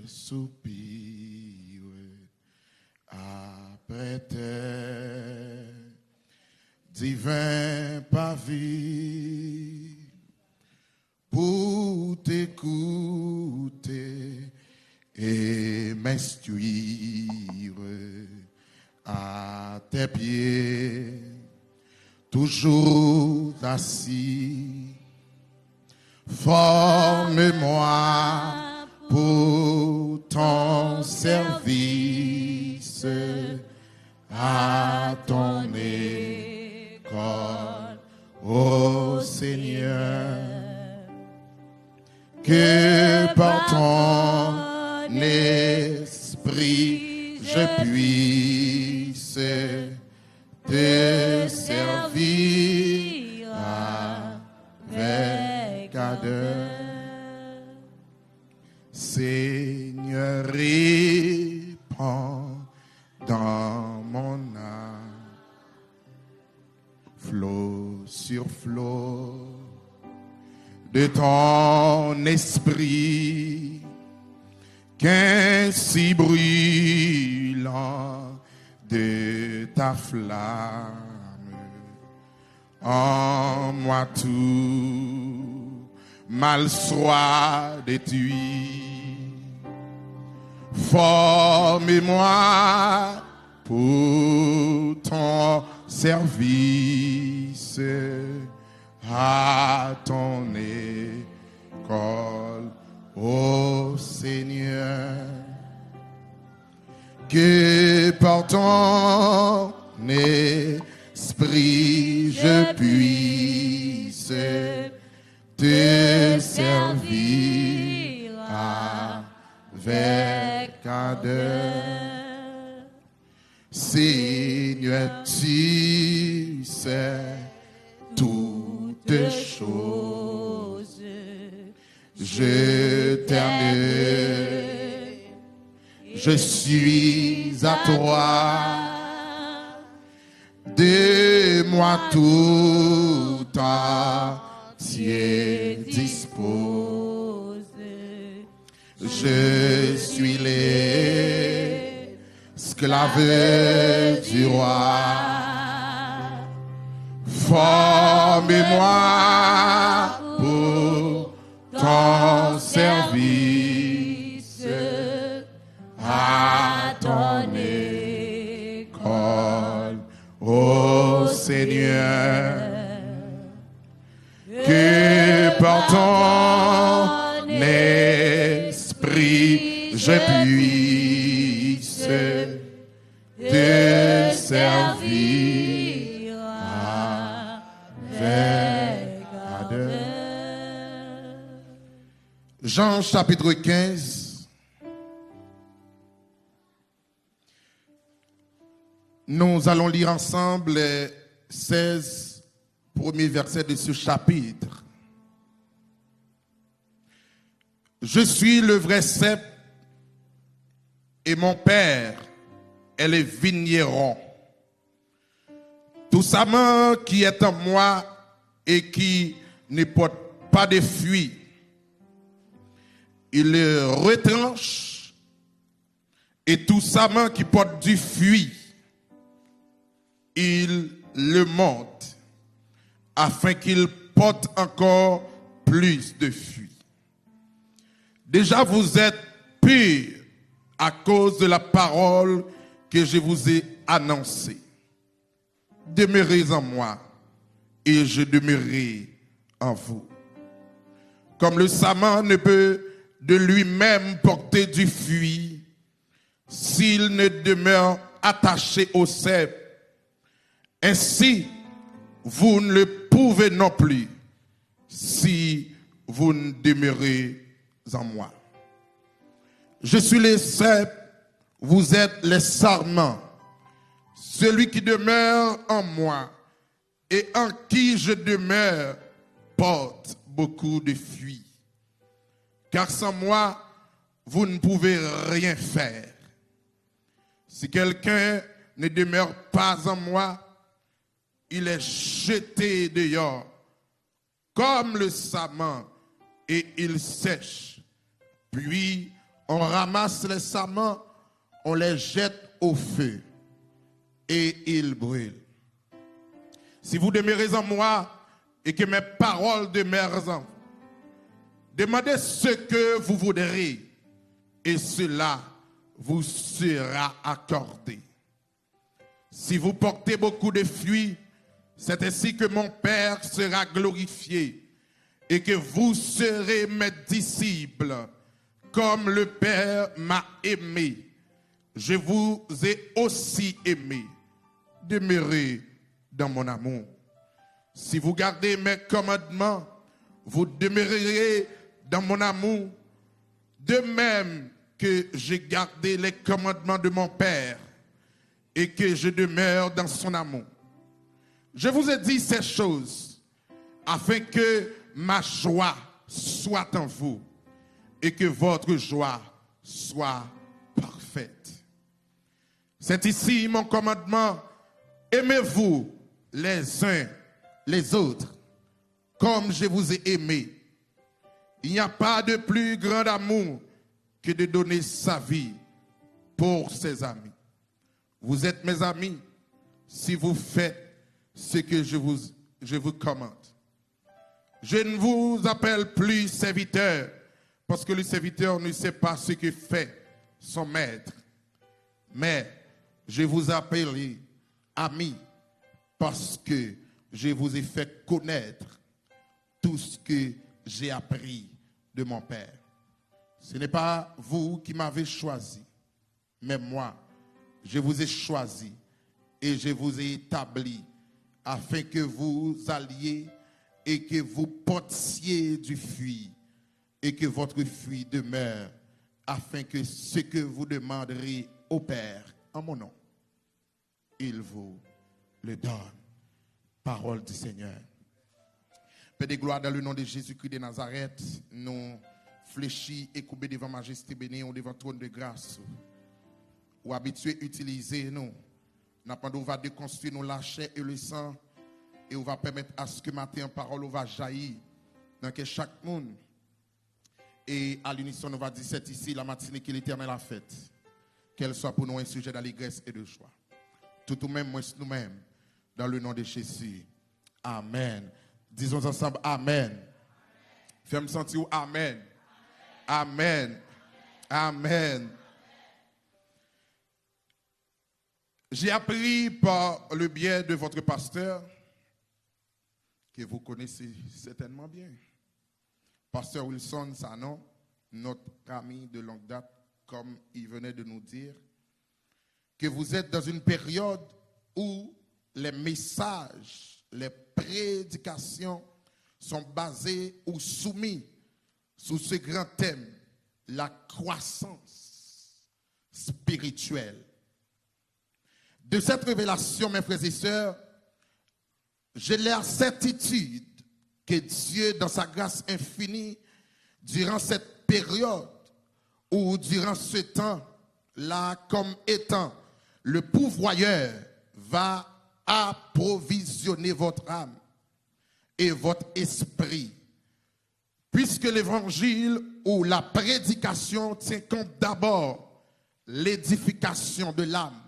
soupire après terre, divin pavis, pour t'écouter et m'instruire à tes pieds, toujours assis. Forme-moi pour ton service à ton école, ô Seigneur, que par ton esprit je puisse te servir avec ardeur. Seigneur, répands dans mon âme flot sur flot de ton esprit, qu'ainsi brûlant de ta flamme, en moi tout mal soit détruit. Forme-moi pour ton service à ton école, ô Seigneur, que par ton esprit je puisse te servir avec ardeur. Seigneur, tu sais toutes choses. Je t'aime, je suis à toi. De moi tout entier dispose. Je suis l'esclave du roi. Forme-moi pour ton service à ton école, ô Seigneur, que par ton esprit je puisse te servir avec ardeur. Jean chapitre 15. Nous allons lire ensemble les 16 premiers versets de ce chapitre. Je suis le vrai cep et mon Père est le vigneron. Tout sarment qui est en moi et qui ne porte pas de fruits, il le retranche, et tout sarment qui porte du fruit, il le monte, afin qu'il porte encore plus de fruits. Déjà vous êtes purs à cause de la parole que je vous ai annoncée. Demeurez en moi et je demeurerai en vous. Comme le sarment ne peut de lui-même porter du fruit s'il ne demeure attaché au cep, ainsi vous ne le pouvez non plus si vous ne demeurez en moi. Je suis le cep, vous êtes les sarments. Celui qui demeure en moi et en qui je demeure porte beaucoup de fruits. Car sans moi, vous ne pouvez rien faire. Si quelqu'un ne demeure pas en moi, il est jeté dehors comme le sarment et il sèche. Puis On ramasse les sarments, on les jette au feu et ils brûlent. Si vous demeurez en moi et que mes paroles demeurent en vous, demandez ce que vous voudrez et cela vous sera accordé. Si vous portez beaucoup de fruits, c'est ainsi que mon Père sera glorifié et que vous serez mes disciples, comme le Père m'a aimé. Je vous ai aussi aimé. Demeurez dans mon amour. Si vous gardez mes commandements, vous demeurerez dans mon amour, de même que j'ai gardé les commandements de mon Père et que je demeure dans son amour. Je vous ai dit ces choses afin que ma joie soit en vous et que votre joie soit parfaite. C'est ici mon commandement. Aimez-vous les uns les autres comme je vous ai aimé. Il n'y a pas de plus grand amour que de donner sa vie pour ses amis. Vous êtes mes amis si vous faites ce que je vous commande. Je ne vous appelle plus serviteur parce que le serviteur ne sait pas ce que fait son maître. Mais je vous appelle ami parce que je vous ai fait connaître tout ce que j'ai appris de mon Père. Ce n'est pas vous qui m'avez choisi, mais moi, je vous ai choisi et je vous ai établi afin que vous alliez et que vous portiez du fruit et que votre fruit demeure, afin que ce que vous demanderez au Père en mon nom, il vous le donne. Parole du Seigneur. Père de gloire, dans le nom de Jésus-Christ de Nazareth, nous fléchis et courbés devant Majesté bénie, devant trône de grâce, ou habitués à utiliser nous. On va déconstruire nous la chair et le sang, et on va permettre à ce que matin en parole on va jaillir dans que chaque monde. Et à l'unisson, on va dire c'est ici la matinée que l'Éternel a faite. Qu'elle soit pour nous un sujet d'allégresse et de joie. Tout ou même, moi, nous-mêmes, dans le nom de Jésus. Amen. Disons ensemble Amen. Fais-moi sentir Amen. Amen. Amen. J'ai appris par le biais de votre pasteur, que vous connaissez certainement bien. Pasteur Wilson Sanon, notre ami de longue date, comme il venait de nous dire, que vous êtes dans une période où les messages, les prédications sont basés ou soumis sous ce grand thème, la croissance spirituelle. De cette révélation, mes frères et sœurs, j'ai la certitude que Dieu, dans sa grâce infinie, durant cette période ou durant ce temps-là, comme étant le pourvoyeur, va approvisionner votre âme et votre esprit. Puisque l'évangile ou la prédication tient compte d'abord l'édification de l'âme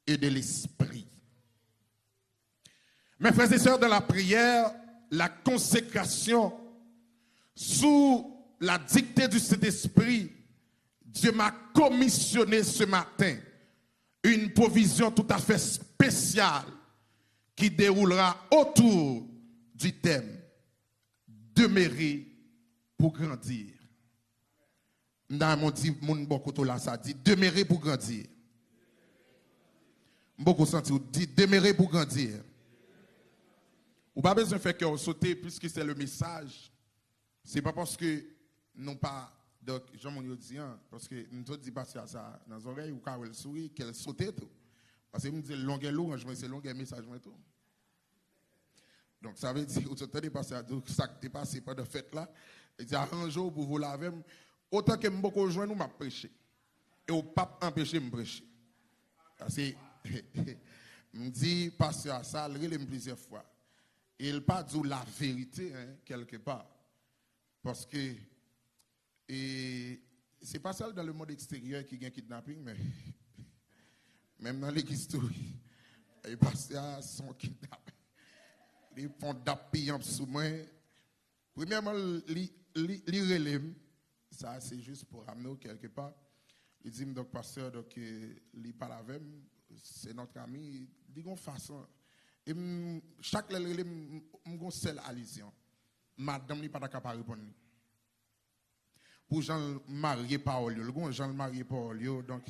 et de l'esprit. Mes frères et sœurs, dans la prière, la consécration, sous la dictée du Saint-Esprit, Dieu m'a commissionné ce matin une provision tout à fait spéciale qui déroulera autour du thème « Demeurer pour grandir ». Dans mon dit, mon beaucoup là, ça dit « Demeurer pour grandir ». Beaucoup senti, dit « Demeurer pour grandir ». Ou pas besoin de faire que sauter puisque c'est le message. C'est pas parce que non pas donc Jean-Mon dit parce que nous dit passer à ça dans les oreilles ou quand elle sourit qu'elle sautait tout. Parce que me dit longueur louange mais c'est longueur message moi tout. Donc ça veut dire vous entendez passer à ça qui est passé pendant fête là, il dit un jour pour vous laver autant que beaucoup joindre nous m'a prêcher. Et au pape empêcher me prêcher. Parce que me dit passer à ça, il relève plusieurs fois. Il pas dit la vérité quelque part. Parce que c'est c'est pas seul dans le monde extérieur qui gagne kidnapping, mais même dans l'église, les pasteurs sont kidnappés. Ils font d'appuyer sous moi. Premièrement, l'irélève, ça c'est juste pour ramener quelque part. Il dit, donc, pasteur, donc, il parle avec moi, c'est notre ami, il dit une façon. Et chaque relève, une seule allusion. Madame n'est pas capable de répondre. Pour Jean marié par Olio, le Jean marié par Olio, donc.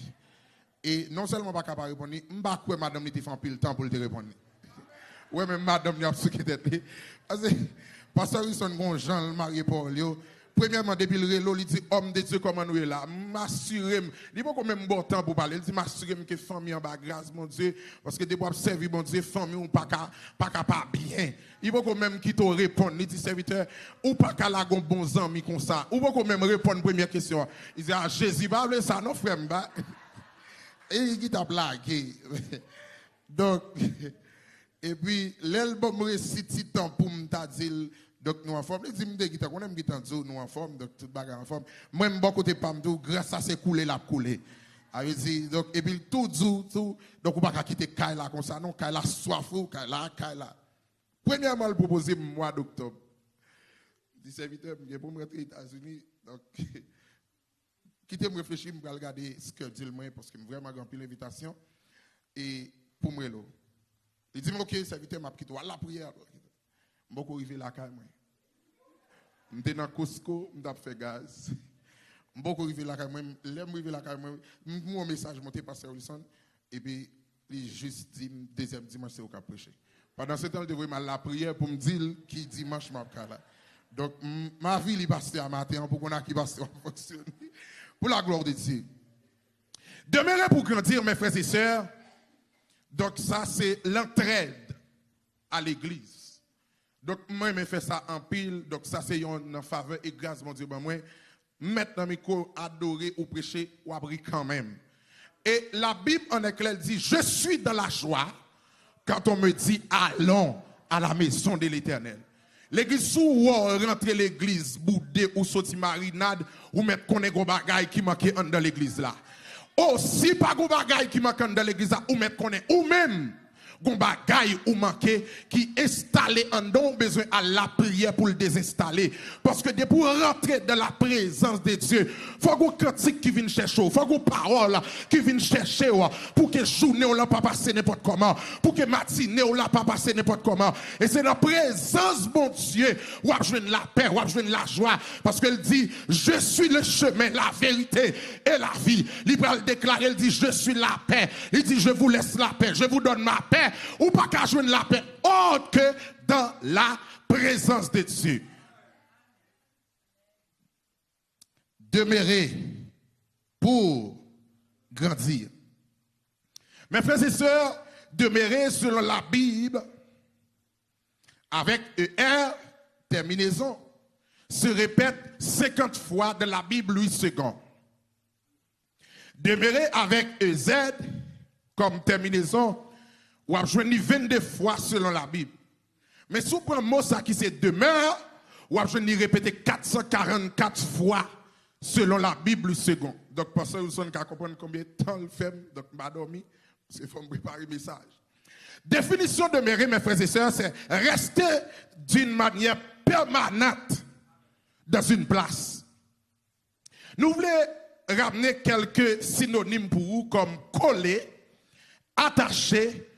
Et non seulement pas capable de répondre, je ne sais pas si madame n'était fait un pile temps pour te répondre. Oui, mais madame n'a pas ce qui tête. Parce que, pasteur, ils sont Jean marié par Olio. Premièrement, depuis le rélo, il dit, homme de Dieu, comment nous est là? M'assurer, il faut quand même bon temps pour parler. Il dit, m'assurer que famille en bas, grâce, mon Dieu, parce que des fois, servir, mon Dieu, famille, ou pas bien. Il faut quand même qu'il te réponde. Il dit, serviteur, ou pas qu'à la bon amis comme ça. Ou faut quand même répondre première question. Il dit, ah, Jésus, va ça, non, frère, et il t'a blagué. Donc, et puis, l'album récite temps pour me dire, donc nous en forme. Les dit me guitare, on aime guitare nous en forme, donc toute bagarre en forme. Moi même beaucoup de pam tout grâce à ces coulé la coulé. Avait dit donc et puis tout donc on pas quitter Kay là comme ça non, Kay là soif ou Kay là. Premièrement le proposer mois d'octobre. Dit serviteur pour me rentrer aux États-Unis donc quitter me réfléchir me regarder ce que dit moi parce que vraiment grand pile l'invitation et pour moi là. Il dit OK serviteur m'a quitté la prière. Beaucoup arrivé la caille moi. M'étais dans Costco, m't'a fait gaz. Beaucoup arrivé la caille moi, l'aime arrivé la caille moi, mon message monté pasteur Wilson et puis il juste dit deuxième dimanche c'est au cap prêcher. Pendant ce temps, je devais mal la prière pour me dire qui dimanche m'a là. Donc ma vie il passé à matin pour qu'on a qui passe fonctionner pour la gloire de Dieu. Demeurer pour grandir mes frères et sœurs. Donc ça c'est l'entraide à l'église. Donc, moi, je fais ça en pile. Donc, ça, c'est une faveur et grâce, mon Dieu, moi, maintenant, micro, adorer ou prêcher, ou abri quand même. Et la Bible, en éclair, dit, je suis dans la joie quand on me dit, allons à la maison de l'Éternel. L'église, sous ou rentrer l'église, boudé ou sorti marinade, ou mettre qu'on est gros bagaille qui manque dans l'église là. Oh, si pas gros bagaille qui manque dans l'église là, ou mettre qu'on est, ou même, gon bagay ou manqué qui installé en don besoin à la prière pour le désinstaller parce que de pour rentrer dans la présence de Dieu faut qu'on cantique qui vienne chercher faut qu'on parole qui vienne chercher pour que journée on l'a pas passer n'importe comment pour que matinée on l'a pas passer n'importe comment et c'est dans la présence mon Dieu où a joindre la paix où a joindre la joie parce qu'elle dit je suis le chemin la vérité et la vie il va le déclarer il dit je suis la paix il dit je vous laisse la paix je vous donne ma paix ou pas qu'à joindre la paix autre que dans la présence de Dieu. Demeurer pour grandir. Mes frères et sœurs, demeurer selon la Bible avec ER, terminaison, se répète 50 fois dans la Bible 8 secondes. Demeurer avec EZ comme terminaison, ou a joué 22 fois selon la Bible. Mais si vous prenez le mot ça qui c'est demeure, ou a joué répéter 444 fois selon la Bible second. Donc, pasteur Wilson qui comprendre combien de temps le fait, donc m'a dormi, parce qu'il faut me préparer le message. Définition de demeurer, mes frères et sœurs, c'est rester d'une manière permanente dans une place. Nous voulons ramener quelques synonymes pour vous comme coller, attacher,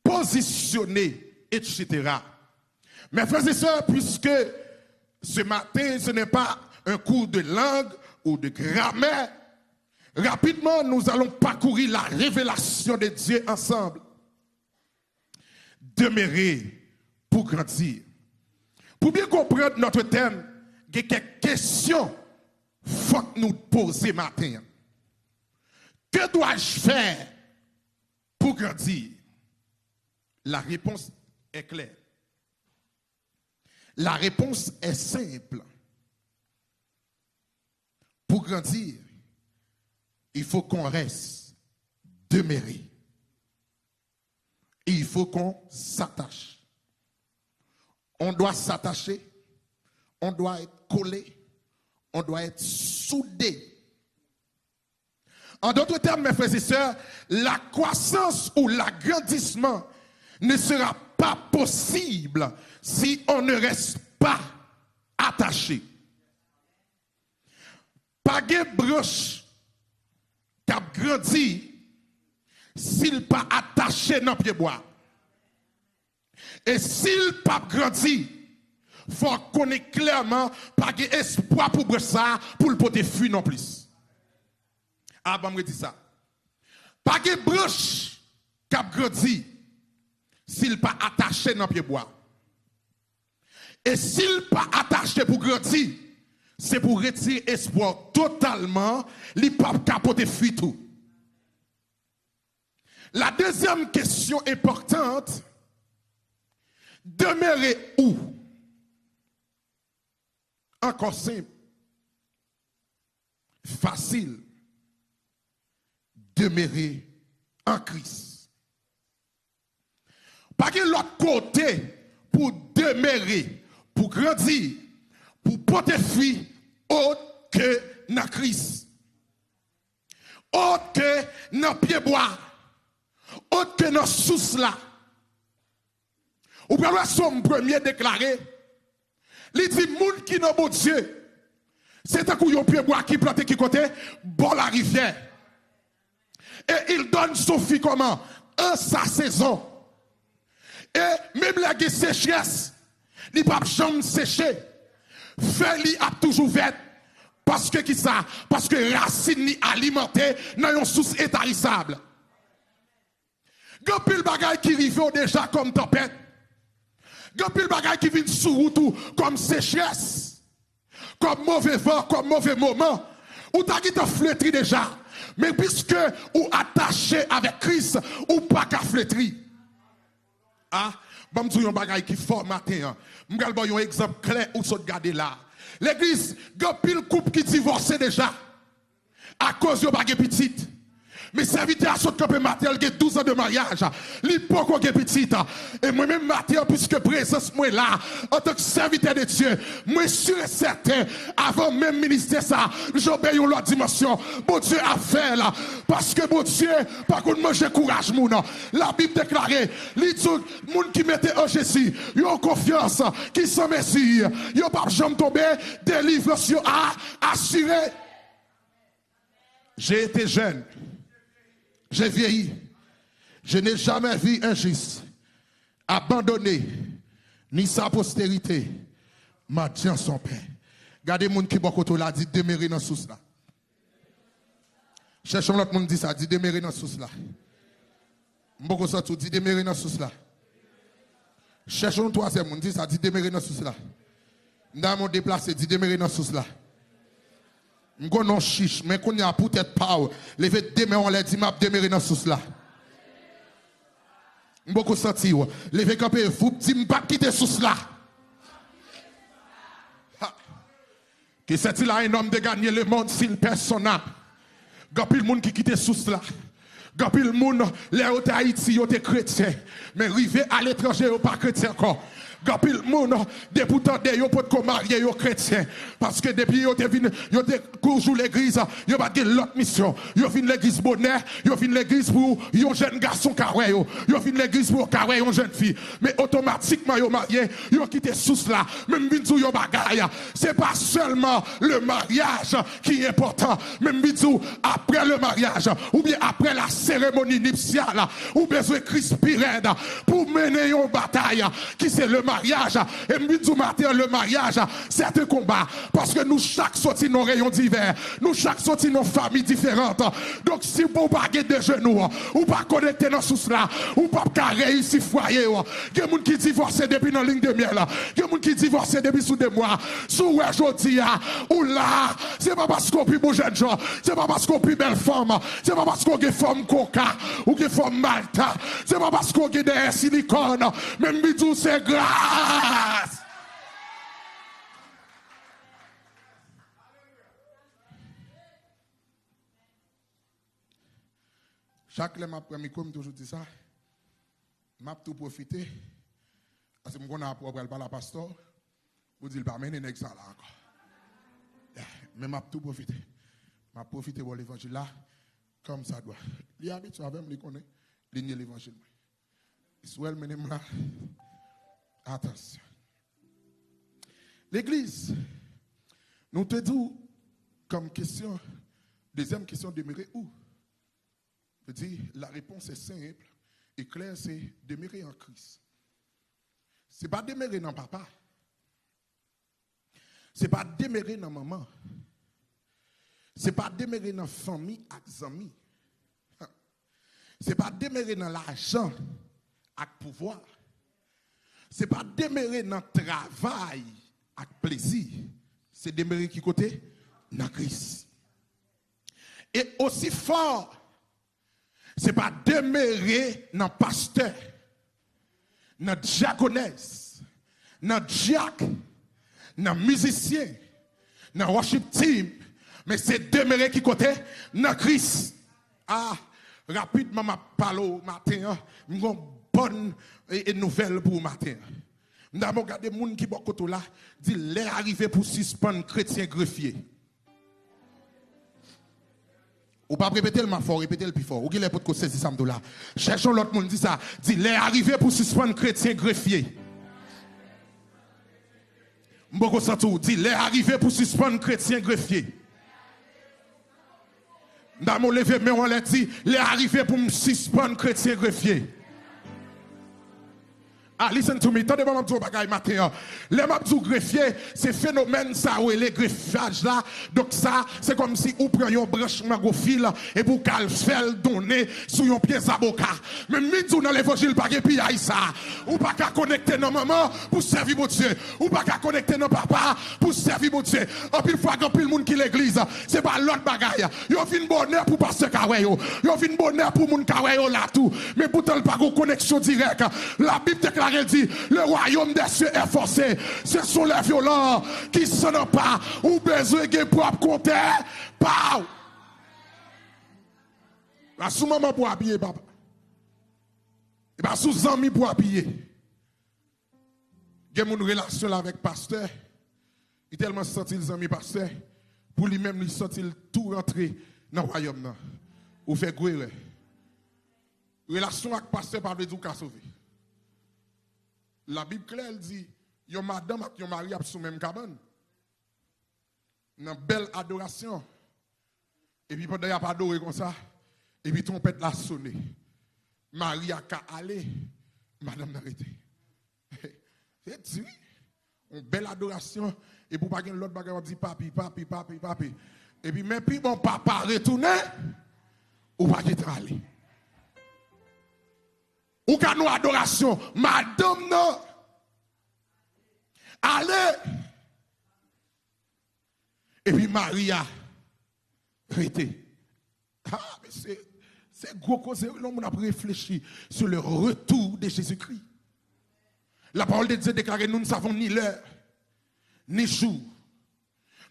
positionner, etc. Mes frères et sœurs, puisque ce matin, ce n'est pas un cours de langue ou de grammaire, rapidement, nous allons parcourir la révélation de Dieu ensemble. Demeurer pour grandir. Pour bien comprendre notre thème, il y a quelques questions qu'il faut nous poser matin. Que dois-je faire pour grandir? La réponse est claire. La réponse est simple. Pour grandir, il faut qu'on reste demeuré. Et il faut qu'on s'attache. On doit s'attacher, on doit être collé, on doit être soudé En d'autres termes, mes frères et sœurs, la croissance ou l'agrandissement ne sera pas possible si on ne reste pas attaché. Pas de branche qui a grandi s'il pas attaché dans le pied bois. Et s'il pas grandi, il faut qu'on ait clairement pas d'espoir pour ça, pour le poter fuir non plus. Ah, bon, me dit ça. Pas de branche qui a grandi s'il pas attaché dans le pied bois. Et s'il pas attaché pour grandir, c'est pour retirer espoir totalement, il pas capoter fuir tout. La deuxième question importante, demeurer où? Encore simple, facile, demeurer en Christ. Pas que l'autre côté pour demeurer, pour grandir, pour porter fruit, autre que dans Christ. Autre que dans pied bois. Autre que dans sous là. Ou bien son premier déclaré, il dit moun qui n'a bon Dieu, c'est un coup yon pied bois qui plante qui côté, bon la rivière. Et il donne son fille comment? En sa saison. Et même la sécheresse, il pas jamais séché. Feuille a toujours vert. Parce que qui ça? Parce que racine ni alimentée dans une source étarissable. Gapil bagay qui rive déjà comme tempête. Gapil bagay qui vient sous route comme sécheresse. Comme mauvais vent, comme mauvais moment. Ou t'as quitté flétri déjà. Mais puisque ou attaché avec Christ, ou pas qu'à flétri. Ah, bon, je un bagay qui fort matin. Je vais vous un exemple clair où vous regardez là. L'église, gapil couple qui divorce déjà. À cause de bagay petite. Mais serviteur à ce campé matin, il a 12 ans de mariage. Il pas qu'on petite. Et moi-même matin, puisque présence moi là, en tant que serviteur de Dieu, moi sûr et certain, avant même ministère ça, j'obéis à l'autre dimension. Bon Dieu a fait là. Parce que bon Dieu, par contre, moi j'ai courage, mon. La Bible déclarée, les gens qui mettaient en Jésus, ils ont confiance, qui sont Messie, ils n'ont pas jamais tombé, délivrance à assurer. J'ai été jeune. J'ai vieilli. Je n'ai jamais vu un juste abandonné, ni sa postérité, m'a dit en son père. Regardez les gens qui sont là, dit demeurer dans sous là. Cherchons l'autre monde dit ça, dit demeurer dans sous là. Mboko sorti dit demeurer dans sous là. Cherchons le troisième monde dit ça, dit demeurer dans sous là. Dans mon déplacé, dit demeurer dans sous là. M'go non chiche, mais qu'on y a peut-être pas. Levé demain on l'a dit m'a demeurer dans sous là. M'boko senti ou. Levé campé, vous dit m'pas quitter sous là. Qui c'est-il là un homme de gagner le monde s'il personne n'a. Gapil monde qui quitte sous là. Gapil monde les au Haïti yo te chrétien, mais rivé à l'étranger yo pas chrétien encore. Gapil moun de pourtant de yo pot ko marié yo chrétien parce que depuis yo te vinn yo te toujours l'église yo pas de l'autre mission yo vinn l'église bonheur yo vinn l'église pour yon jeune garçon carré yo vinn l'église pour carré yon jeune fille mais automatiquement yo marié yo quitté sous là même vinn yo bagaille c'est pas seulement le mariage qui est important même vinn après le mariage ou bien après la cérémonie nuptiale ou besoin Christ pirède pour mener une bataille qui c'est le mariage. Et nous matin le mariage, c'est un combat. Parce que nous chaque sorti nos rayons divers. Nous chaque sorti nos familles différentes. Donc si vous pas de genoux, ou pas connecter dans sous là, ou pas réussir foyer, il y a des gens qui divorcent depuis dans la ligne de miel. Il y a des gens qui divorcent depuis sous 2 mois. Sous aujourd'hui, ou là, c'est pas parce qu'on peut beau jeune gens, c'est pas parce qu'on peut belle femme, c'est pas parce qu'on a femme coca, ou que femme malta, c'est pas parce qu'on a des silicone, même bidou c'est grave. Chaque fois que je me toujours dit ça, je vais tout profiter. Parce que je vais apprendre par la pasteur, pour dire que je vais pas ça là encore. Mais je vais tout profiter. Je vais profiter pour l'évangile là. comme ça doit. Il habite avec moi, il connaît, il nie l'évangile. Israël, menem là. Attention. L'église, nous te disons comme question, deuxième question, demeurer où? Je dis, la réponse est simple et claire, c'est demeurer en Christ. Ce n'est pas demeurer dans papa. Ce n'est pas demeurer dans maman. Ce n'est pas demeurer dans la famille et amis. Ce n'est pas demeurer dans l'argent et le pouvoir. Ce n'est pas demeurer dans le travail et le plaisir. C'est demeurer qui côté? Dans Christ. Et aussi fort, ce n'est pas demeurer dans le pasteur, dans le diaconesse, dans le diacre, dans le musicien, dans le worship team, mais c'est demeurer qui côté? Dans Christ. Ah, rapidement, je parle au matin, j'ai une bonne nouvelle pour le matin. Nous avons regardé les gens qui sont côté là, dit les arrivés pour suspendre chrétiens greffiers. Ou pas répéter le fort, répéter le plus fort. Ou qui est pour que saisir ça là. Cherchons l'autre monde dit ça, dit les arrivés pour suspendre chrétiens greffiers. Mboko Santou dit les arrivés pour suspendre chrétiens greffiers. Dans mon levé, mais on l'a dit, les arrivés pour me suspendre chrétiens greffiers. Ah, listen to me. Tendez-moi ma bagaille matin. Les mabdou greffier, c'est phénomène ça où les greffages là. Donc ça, c'est comme si on prend une branche magofil et pour qu'elle fait donner sur un pied saboka. Mais midou dans l'évangile pas puis aïe ça. Ou pas qu'à connecter nos mamans pour servir mon Dieu. Ou pas qu'à connecter nos papas pour servir mon Dieu. En pile fois quand pile monde qui l'église, c'est pas l'autre bagaille. Yo fin bonheur pour pasteur kaweyo. Yo fin bonheur pour moun kaweyo là tout. Mais pourtant pas de connexion directe. La Bible déclare elle dit, le royaume des cieux est forcé. Ce sont les violents qui s'en ont pas. Ou besoin de propre compter. Pau! La sous maman pour habiller, papa. Et bien sous amis pour habiller. Il y a une relation avec le pasteur. Il a tellement senti les amis pasteur. Pour lui-même, il senti tout rentrer dans le royaume. Ou fait gouer. Relation avec le pasteur, pas de dire qu'à sauver. La Bible claire dit, yon madame et yon mari sont même cabane. Une belle adoration. Et puis pendant qu'il a pas adoré comme ça, et puis trompette l'a sonné. Marie a qu'à aller, madame n'a arrêté. C'est dit, une belle adoration. Et pour pas qu'il y ait l'autre bagarre, on dit papi, papi, papi, papi. Et puis même puis mon papa retourné, ou pas qu'il aller. Ou qu'à nous adoration, madame non. Allez. Et puis Maria arrêté. Ah, mais c'est gros cause, l'homme a réfléchi sur le retour de Jésus-Christ. La parole de Dieu déclare, nous ne savons ni l'heure, ni jour.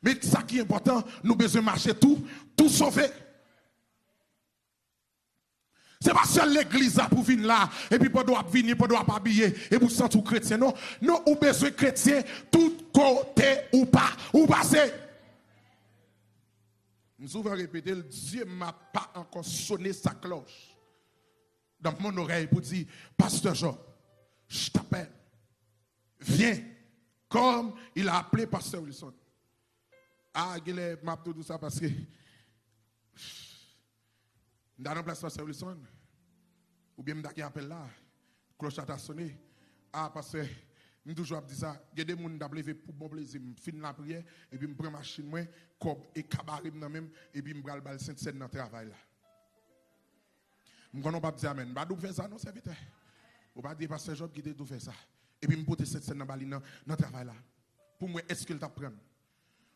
Mais ça qui est important, nous besoin marcher tout sauver. C'est pas seul l'église pour venir là, et puis pour doit venir, pour doit pas habiller, et pour sentir chrétien. Non, non, ou besoin chrétien, tout côté ou pas, ou passer. Nous souvent répété, Dieu m'a pas encore sonné sa cloche dans mon oreille pour dire, Pasteur Jean, je t'appelle. Viens, comme il a appelé Pasteur Wilson. Ah, il m'a tout ça parce que dans la place Pasteur Wilson, ou bien m'daki appel là, cloche a sonné. Ah, parce que nous toujours dit ça, il y a des gens qui ont levé pour bon plaisir, fin la prière, et puis je prends machine, moi, comme et cabaret même, et puis je prends le Sainte-Seine dans le travail là. Je ne peux pas dire amen. Je ne faire ça, non, serviteur. Je ne peux pas dire Pasteur Job qui doit faire ça. Et puis je porte cette scène dans le travail là. Pour moi, est-ce qu'il t'apprend?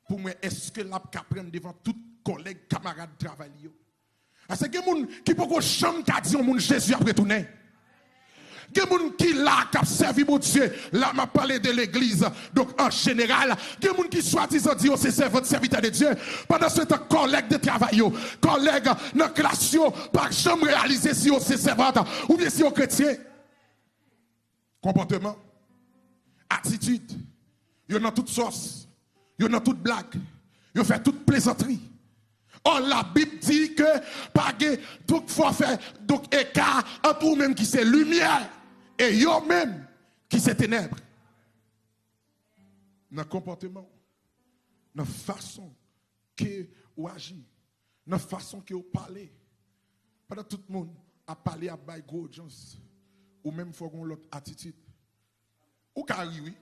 Pour moi, est-ce qu'il apprend devant tout collègue, camarade de travail? C'est que les gens qui peuvent chambre qui a dit au Jésus après tourner. Il y a des gens qui là, qui servi mon Dieu. Là, m'a parlé de l'église. Donc, en général, il y a des gens qui soi-disant disent, oh, c'est votre serviteur de Dieu. Pendant ce temps, collègue de travail, collègue dans la classe, par jamais réaliser si on c'est servante ou bien si on chrétien. Comportement, attitude, il y en a toutes sauces, il y en a toutes blagues, il y a fait toute plaisanterie. Or, la Bible dit que, donc, faut faire, donc, écart entre vous-même qui c'est lumière et vous-même qui c'est ténèbres. Dans le comportement, dans la façon que vous agissez, dans la façon que vous parlez. Pendant tout le monde a parlé à bail gros audience, ou même faut qu'on l'autre attitude. Ou carré, oui.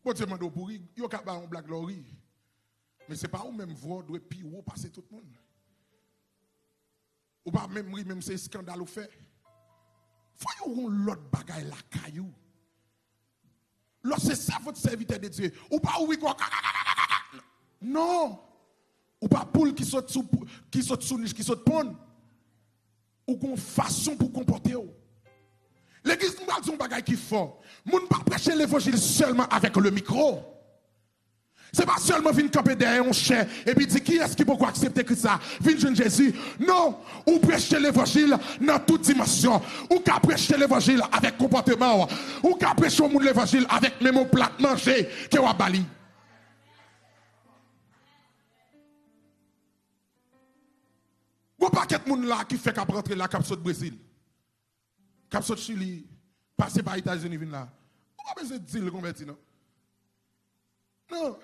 Bon, tu demandes pour rire, il y a un blague l'ori. Mais ce n'est pas ou même voir de puis ou passer tout le monde. Ou pas même rire, même c'est scandale ou fait. Faut qu'on l'autre bagaille la caillou. Lorsque c'est ça votre serviteur de Dieu, ou pas oui quoi. Non. Ou pas poule qui saute sous niche, qui saute pond. Ou qu'on façon pour comporter. L'église nous parle de bagaille qui fort. Moun pas prêcher l'évangile seulement avec le micro. C'est pas seulement venir camper derrière un chien et puis dire qui est-ce qui peut accepter que ça, venir jeune Jésus. Non, ou prêcher l'évangile dans toute dimension. Ou qu'à prêcher l'évangile avec comportement. Ou qu'à prêcher au monde l'évangile avec même un plat manger qui est à Bali. Ou pas qu'être monde là qui fait qu'à rentrer là, cap saut Brésil. Cap saut Chili, passer par États-Unis, venir là. On pas besoin de dire le converti, non? Non.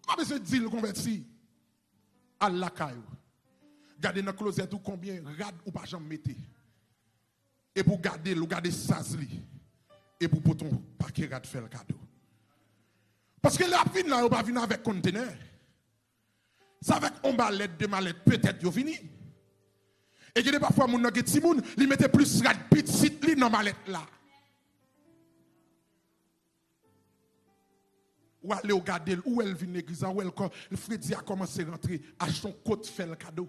Pas besoin de dire le converti. À la caille. Gardez dans le closet tout combien rad ou pas jamais mettez. Et pour garder, vous gardez sazli. Et pour ton paquet rad faire le cadeau. Parce que la vie là, vous pas venir avec conteneur. C'est avec un mallette, deux mallettes, peut-être vous fini. Et il y a parfois moun nan ti moun, li mette plus rad petit li dans mallette là. Ou aller regarder où elle vient l'église, où elle le Freddy a commencé à rentrer, à son côte fait le cadeau.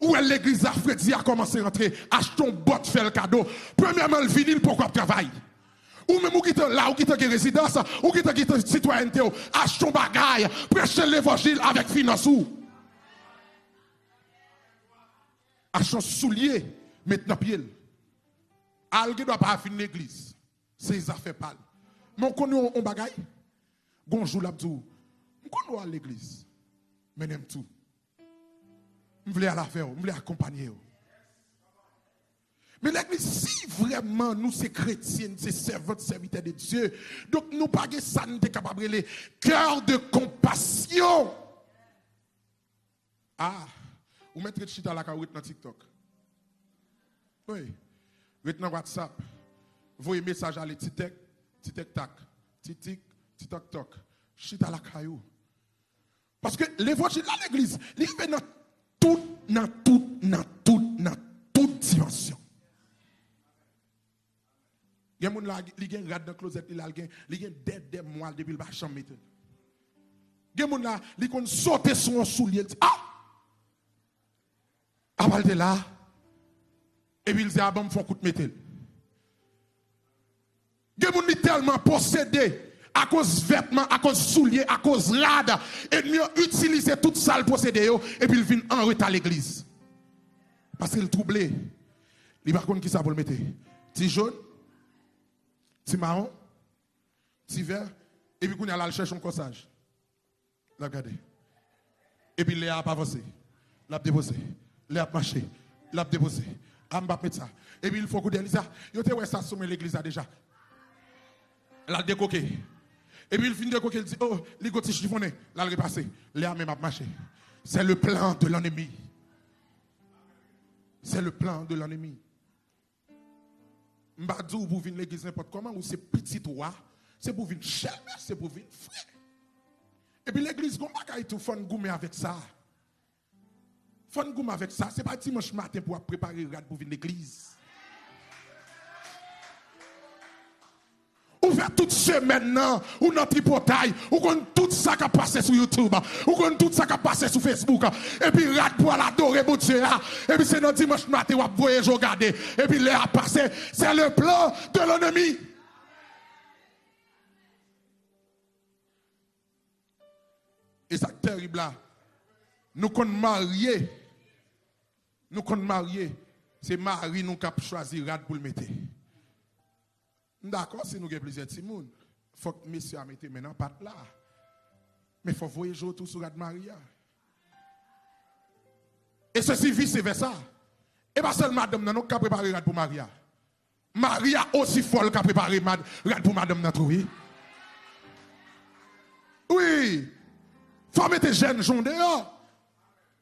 Où elle l'église a Freddy a commencé à rentrer, à son bot fait le cadeau. Premièrement, le vinyle pourquoi travail. Ou même ou qui là, ou qui te résidence, ou qui te citoyenneté, achète ton bagaille, prêcher l'évangile avec finance ou. Achète soulier, maintenant pied. Al qui doit pas finir l'église. C'est les affaires pâles. Mais on connaît un bagaille. Bonjour l'abdou. On connaît à l'église. Mais n'aime tout. On voulait à la faire, on voulait accompagner. Mais l'église, si vraiment nous, ces chrétiens, ces servantes, serviteurs de Dieu, donc nous pas ça, nous sommes capables de les cœur de compassion. Ah, vous mettez le chita la carotte dans TikTok. Oui, mettez dans WhatsApp. Voyez message à les titek, tac, titik, titok tok. Chita la caillou. Parce que l'évangile à l'église, il fait dans toute dimension. Il y a des gens qui ont rad dans le closet, il y a des mois depuis le bas chambre. Il y a des gens qui ont sauté sur un soulier. Ah! Après, il est là. Et puis il dit, ah bon, il faut un coup de métal. Il y a des gens qui sont tellement possédés à cause de vêtements, à cause de souliers, à cause de rad. Et mieux utiliser toute ça possédé. Et puis il vient en retard à l'église. Parce qu'il est troublé. Il va contre qui ça pour le mettre. Petit jaune. Petit marron, petit vert, et puis qu'on a là chercher un corsage. Regardez. Et puis Léa a pas avancé. L'a déposé. Léa a marché. L'a déposé. On va mettre ça. Et puis il faut qu'on dise ça. Yo te ouais ça sur l'église déjà. L'a décoqué. Et puis il finit de décoquer, il dit oh, les gars chiffonné, là le repassé. Léa même a marché. C'est le plan de l'ennemi. C'est le plan de l'ennemi. Mbadou pour venir l'église n'importe comment, ou c'est petit roi, c'est pour venir cher, c'est pour venir frère. Et puis l'église, comment bagaille tout, faut goumer avec ça. Faut goumer avec ça. C'est pas dimanche matin pour préparer rad pour venir l'église. Ou faire toute semaine, ou dans tripotaille, ou qu'on tout ça qui a passé sur YouTube, ou qu'on tout ça qui a passé sur Facebook, et puis rad pour l'adorer, mon Dieu, et puis c'est dans dimanche matin, ou voyager, regarder, et puis l'air a passé, c'est le plan de l'ennemi. Et ça terrible là, nous qu'on mariés, c'est Marie nous qui a choisi rad pour le mettre. D'accord, si nous avons plusieurs petits monde, il faut que messieurs mettent maintenant pas là. Mais il faut voyager tout sur Maria. Et ceci vice-versa. Et pas seulement madame non qui a préparé pour Maria. Maria aussi folle qui a préparé pour madame notre oui. Oui. Faut mettre jeune gens dehors.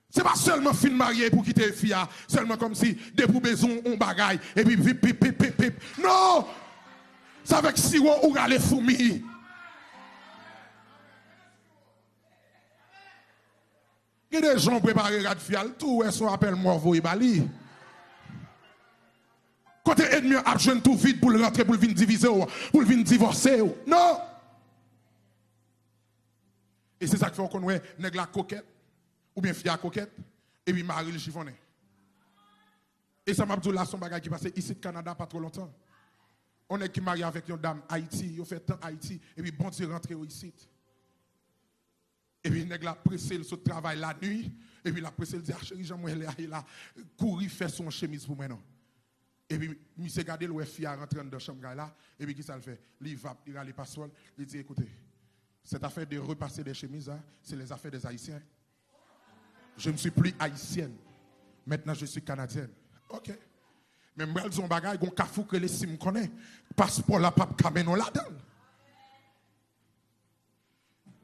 C'est pas seulement fin marié pour quitter fille, seulement comme si des poubelles on bagaille et puis vip pip pip pip pip. Non! C'est avec sirop ou les fourmis. Il y a des gens préparés à fial, tout est son appel moi voyer bali. Côté ennemi a jeune tout vite pour le rentrer pour le venir diviser pour le venir divorcer. Non! Et c'est ça qu'il faut qu'on ait nèg la coquette ou bien fille à coquette et puis mari le chiffonné. Et ça m'a dit là son bagage qui passait ici au Canada pas trop longtemps. On est qui marié avec une dame Haïti, il fait tant Haïti et puis bon Dieu rentre ici. Et puis nèg la pressé le travail la nuit et puis la pressé dit ah chérie Jean-moi il a courir faire son chemise pour moi non. Et puis monsieur garder le fille rentrer dans chambre là et puis qui ça le fait? Il va il aller passeport, il dit écoutez cette affaire de repasser des chemises, hein, c'est les affaires des Haïtiens. Je ne suis plus haïtienne. Maintenant, je suis canadienne. Ok. Mais moi, ils ont bagage, ils ont cafou que les sims connaissent. Passeport la pape Kameno là-dedans.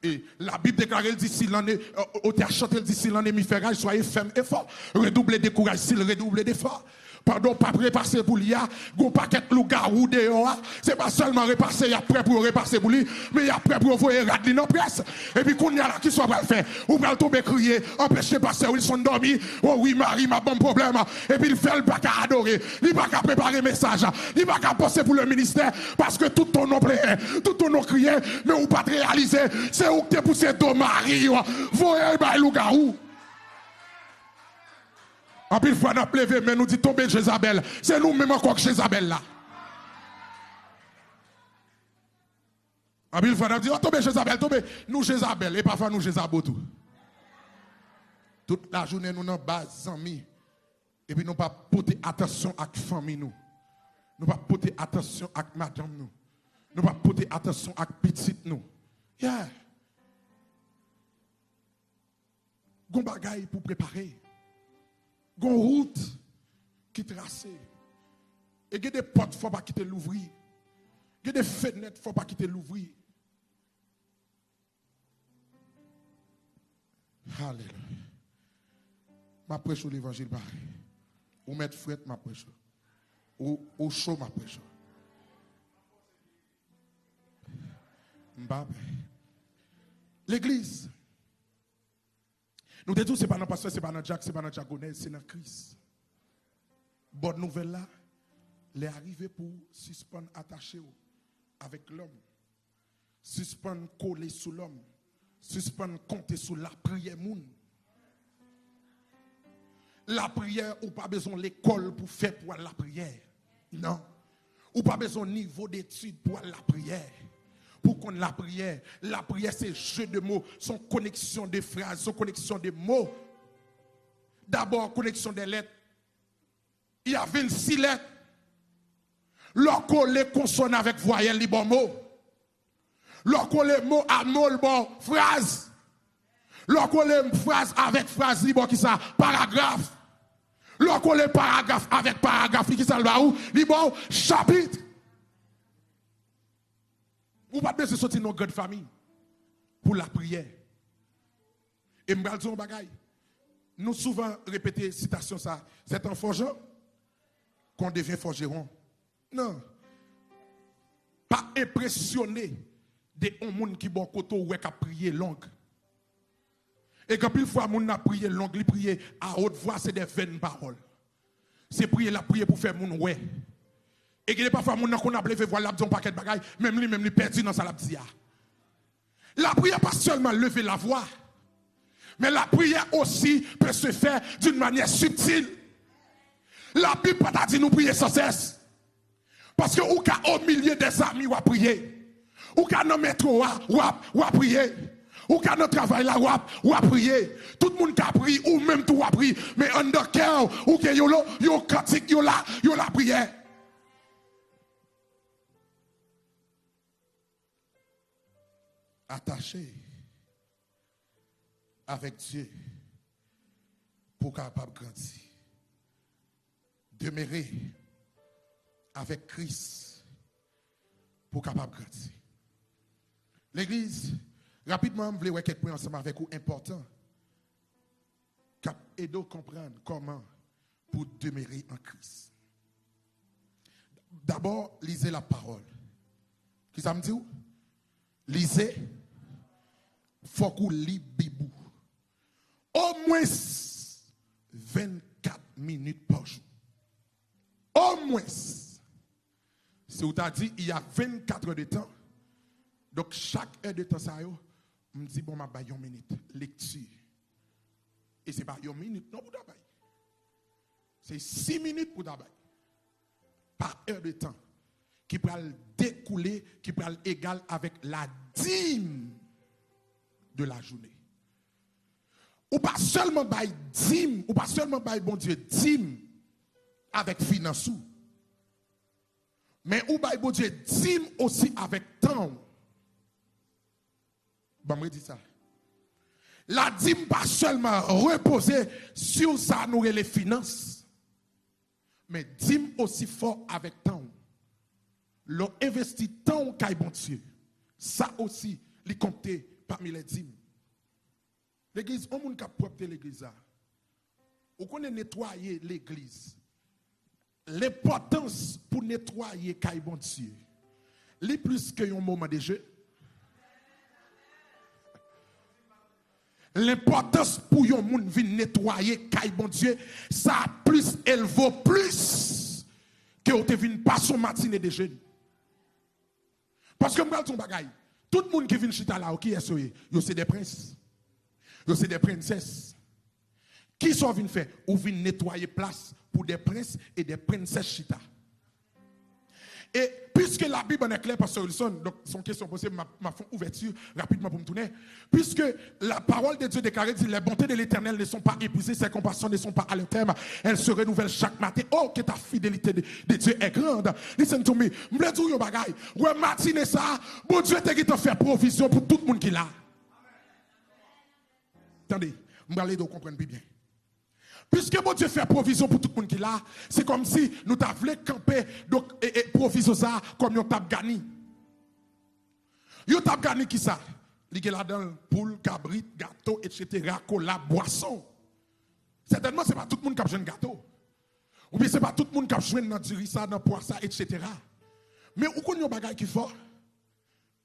Et la Bible déclare, elle dit, si l'année, au théâtre, elle dit, si l'année m'y fait soyez ferme et fort. Redoublez de courage, s'il redouble d'efforts. Pardon, pas repasser pour lui, gon paquet loup-garou dehors, c'est pas seulement repasser, il y a prêt pour repasser pour lui, mais il y a prêt pour envoyer radli dans presse. Et puis, qu'on y a là, qui soit pas le faire, ou bien tomber crier, empêcher passer, ils sont dormis, oh oui, Marie, ma bon problème, et puis il fait le bac à adorer, il va qu'à préparer message, il va qu'à passer pour le ministère, parce que tout ton nom plaît, tout ton nom crié, mais ou pas réaliser, c'est où que t'es poussé ton mari, voyez, bah, loup-garou. En plus, fois, on a plevé, mais nous dit tomber Jézabel. C'est nous-mêmes encore que Jézabel là. En plus, fois, on a dit, oh, tomber Jézabel, tomber. Nous Jézabel, et parfois nous Jézabel tout. Toute la journée, nous n'avons pas amis. Et puis, nous pas porter attention à la famille nous. Nous pas porter attention à madame nous. Nous pas porter attention à la petite nous. Yeah. Gon bagaille pour préparer. Gon route qui tracée. Et il y a des portes, il ne faut pas quitter l'ouvrir. Il y a des fenêtres, il ne faut pas quitter l'ouvrir. Alléluia. Ma prêche sur l'évangile pareil. Ou mettre fret, ma prêche. Ou chaud, ma prêche. L'église. Nous disons, ce n'est pas notre pasteur, ce n'est pas notre Jacques, ce n'est pas notre Jagonais, c'est notre Christ. Bonne nouvelle là, les arrivés pour suspendre attaché avec l'homme. Suspendre coller sous l'homme. Suspendre compter sur la prière moun. La prière, ou pas besoin de l'école pour faire pour la prière. Non. Ou pas besoin de niveau d'études pour la prière. Pour qu'on la prière c'est jeu de mots, son connexion des phrases, son connexion des mots. D'abord, connexion des lettres. Il y a 26 lettres. Lorsqu'on les consonne avec voyelle, les bons mots. Lorsqu'on les mots à mots, les bonnes phrases. Lorsqu'on les phrases avec phrase, les bons qui ça, paragraphe. Lorsqu'on les paragraphes avec paragraphe, qui ça, les bons chapitre. Ou pas besoin de sortir dans notre famille pour la prière. Et je vais dire un bagage. Nous souvent répétons citation ça. C'est en forgeant qu'on devient forgeron. Non. Pas impressionné de gens qui bon côté ou qui a prié langue. Et quand une fois moun a prié langue, il prié à haute voix, c'est des vaines paroles. C'est prier la prière pour faire moun ouais. Et il y a parfois moun qu'on a levé voir la un paquet de bagailles, même lui perdu dans sa lapsia. La prière pas seulement lever la voix, mais la prière aussi peut se faire d'une manière subtile. La Bible pas dit nous prier sans cesse. Parce que ou ka au milieu des amis ou à prier. Ou ka dans métro ou à prier. Ou ka dans travail là ou à prier. Tout le monde a prié ou même tout a prié, mais en de cœur ou que yo critique yo la prière. Attaché avec Dieu pour capable grandir. Demeurer avec Christ pour capable grandir. L'église, rapidement, je voulais voir quelques points ensemble avec vous importants. Et de comprendre comment pour demeurer en Christ. D'abord, lisez la parole. Qui ça me dit? Lisez. Il faut que vous lisez la Bible. Au moins 24 minutes par jour. Au moins. Si vous avez dit, il y a 24 heures de temps. Donc, chaque heure de temps, ça, je me dis, bon, je vais une minute. Lecture. Et ce n'est pas une minute, non, pour d'abord. C'est 6 minutes pour d'abord. Par heure de temps. Qui peut découler, qui peut égal avec la dîme de la journée. Ou pas seulement by dîme, ou pas seulement by bon Dieu dîme avec finance. Mais ou by bon Dieu dîme aussi avec temps. Bon, je dis ça. La dîme pas seulement reposer sur ça nous les finances, mais dîme aussi fort avec temps. L'on investit temps qu'aille bon Dieu. Ça aussi, les compter parmi les dîmes. L'église, on ne peut pas propre l'église. On connaît nettoyer l'église. L'importance pour nettoyer qu'aille bon Dieu. Les plus que un moment de jeu. L'importance pour yon moun vin nettoyer kay bon Dieu, ça plus, elle vaut plus que vous te vin pas son matinée de jeûne. Parce que m'gal ton bagay, tout le monde qui vient chita là, qui est ce yo c'est des princes. Yo c'est des princesses. Qui sont venus faire ou vin nettoyer place pour des princes et des princesses chita. Et puisque la Bible est claire, Pasteur Wilson, donc son question possible, ma fond ouverture rapidement pour me tourner. Puisque la parole de Dieu déclare dit les bontés de l'Éternel ne sont pas épuisées, ses compassions ne sont pas à leur terme, elles se renouvellent chaque matin. Oh, que ta fidélité de Dieu est grande. Listen to me. Je veux dire, bagay. Ouais, matinée ça, bon Dieu t'a fait provision pour tout le monde qui l'a. Attendez, je vais aller de comprendre bien. Puisque bon Dieu fait provision pour tout le monde qui l'a, c'est comme si nous t'avions camper donc et provision ça comme nous t'avons gagné. Nous t'avons gagné qui ça? Ligue là-dedans poule, cabrit, gâteau, etc. Cola, boisson. Certainement c'est pas tout le monde qui a besoin de gâteau. Ou bien c'est pas tout le monde qui a besoin de du riz ça, dans poisson, etc. Mais où qu'on y a bagay qui fort?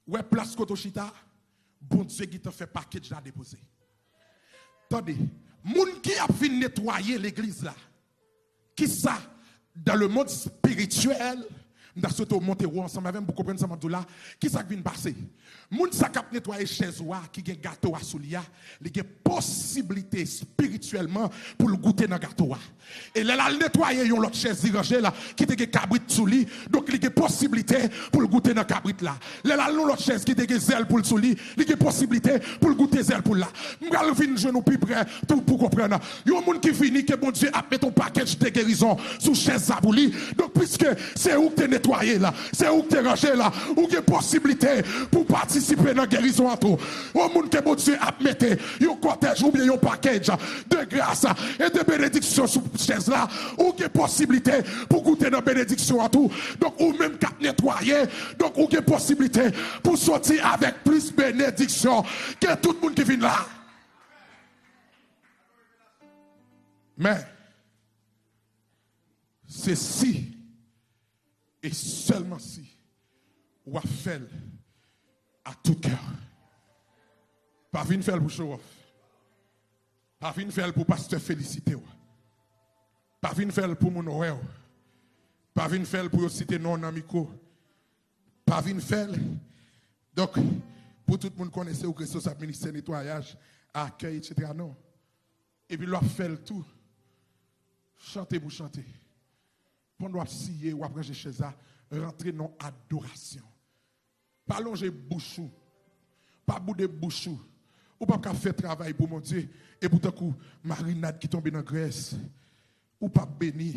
Ouais place kotochita, bon Dieu qui t'a fait package là déposer. Attendez. Moun qui a fini nettoyer l'église là, qui ça, dans le monde spirituel, nous avons monté ensemble avec vous comprenez ça là, qui ça vient passer? Moun ça cap nettoyer chaise qui gen gâteau à soulia, il y a possibilité spirituellement pour le goûter dans gâteau. Et là nettoyer yon l'autre chaise rangée là qui te gen cabrit sous lit, donc il y a possibilité pour le goûter dans cabrit là. Là l'autre chaise qui te gen zèle pour le sous lit, il y a possibilité pour le goûter zèle pour là. M'gal vinn genou plus près tout pour comprendre. Yon moun qui fini que bon Dieu a mis ton package de guérison sous chaise zabouli. Donc puisque c'est où que nettoyer là, c'est où que rangé là, où il y a possibilité pour participer dans la guérison à tout. Au monde que bon Dieu a mis un cortège ou bien un package de grâce et de bénédiction sous chaise là, où il y a possibilité pour goûter dans la bénédiction à tout. Donc ou même qu'à nettoyer, donc où il y a possibilité pour sortir avec plus bénédiction que tout le monde qui vient là. Mais c'est si et seulement si ou a fait à tout cœur. Pas venir faire pour show off. Pas venir faire pour pasteur féliciter. Pas venir faire pour mon horaire. Pas venir faire pour citer non amico. Pas venir faire. Donc, pour tout le monde connaître où Christos a ministère nettoyage, accueil, etc. Non. Et puis, l'on fait le tout. Chanter pour chanter. Pendant que scier ou après chez ça, rentrer dans adoration. Pas longer bouchou. Pas bouder bouchou. Ou pas faire travail pour mon Dieu. Et pour tout coup, marinade qui tombe dans graisse. Ou pas béni.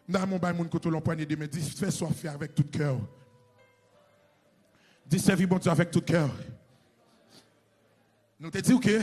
Dans mon bain, mon côté l'empoigné de me dit, fais soif faire avec tout cœur. Dis servir mon Dieu avec tout cœur. Nous te disons que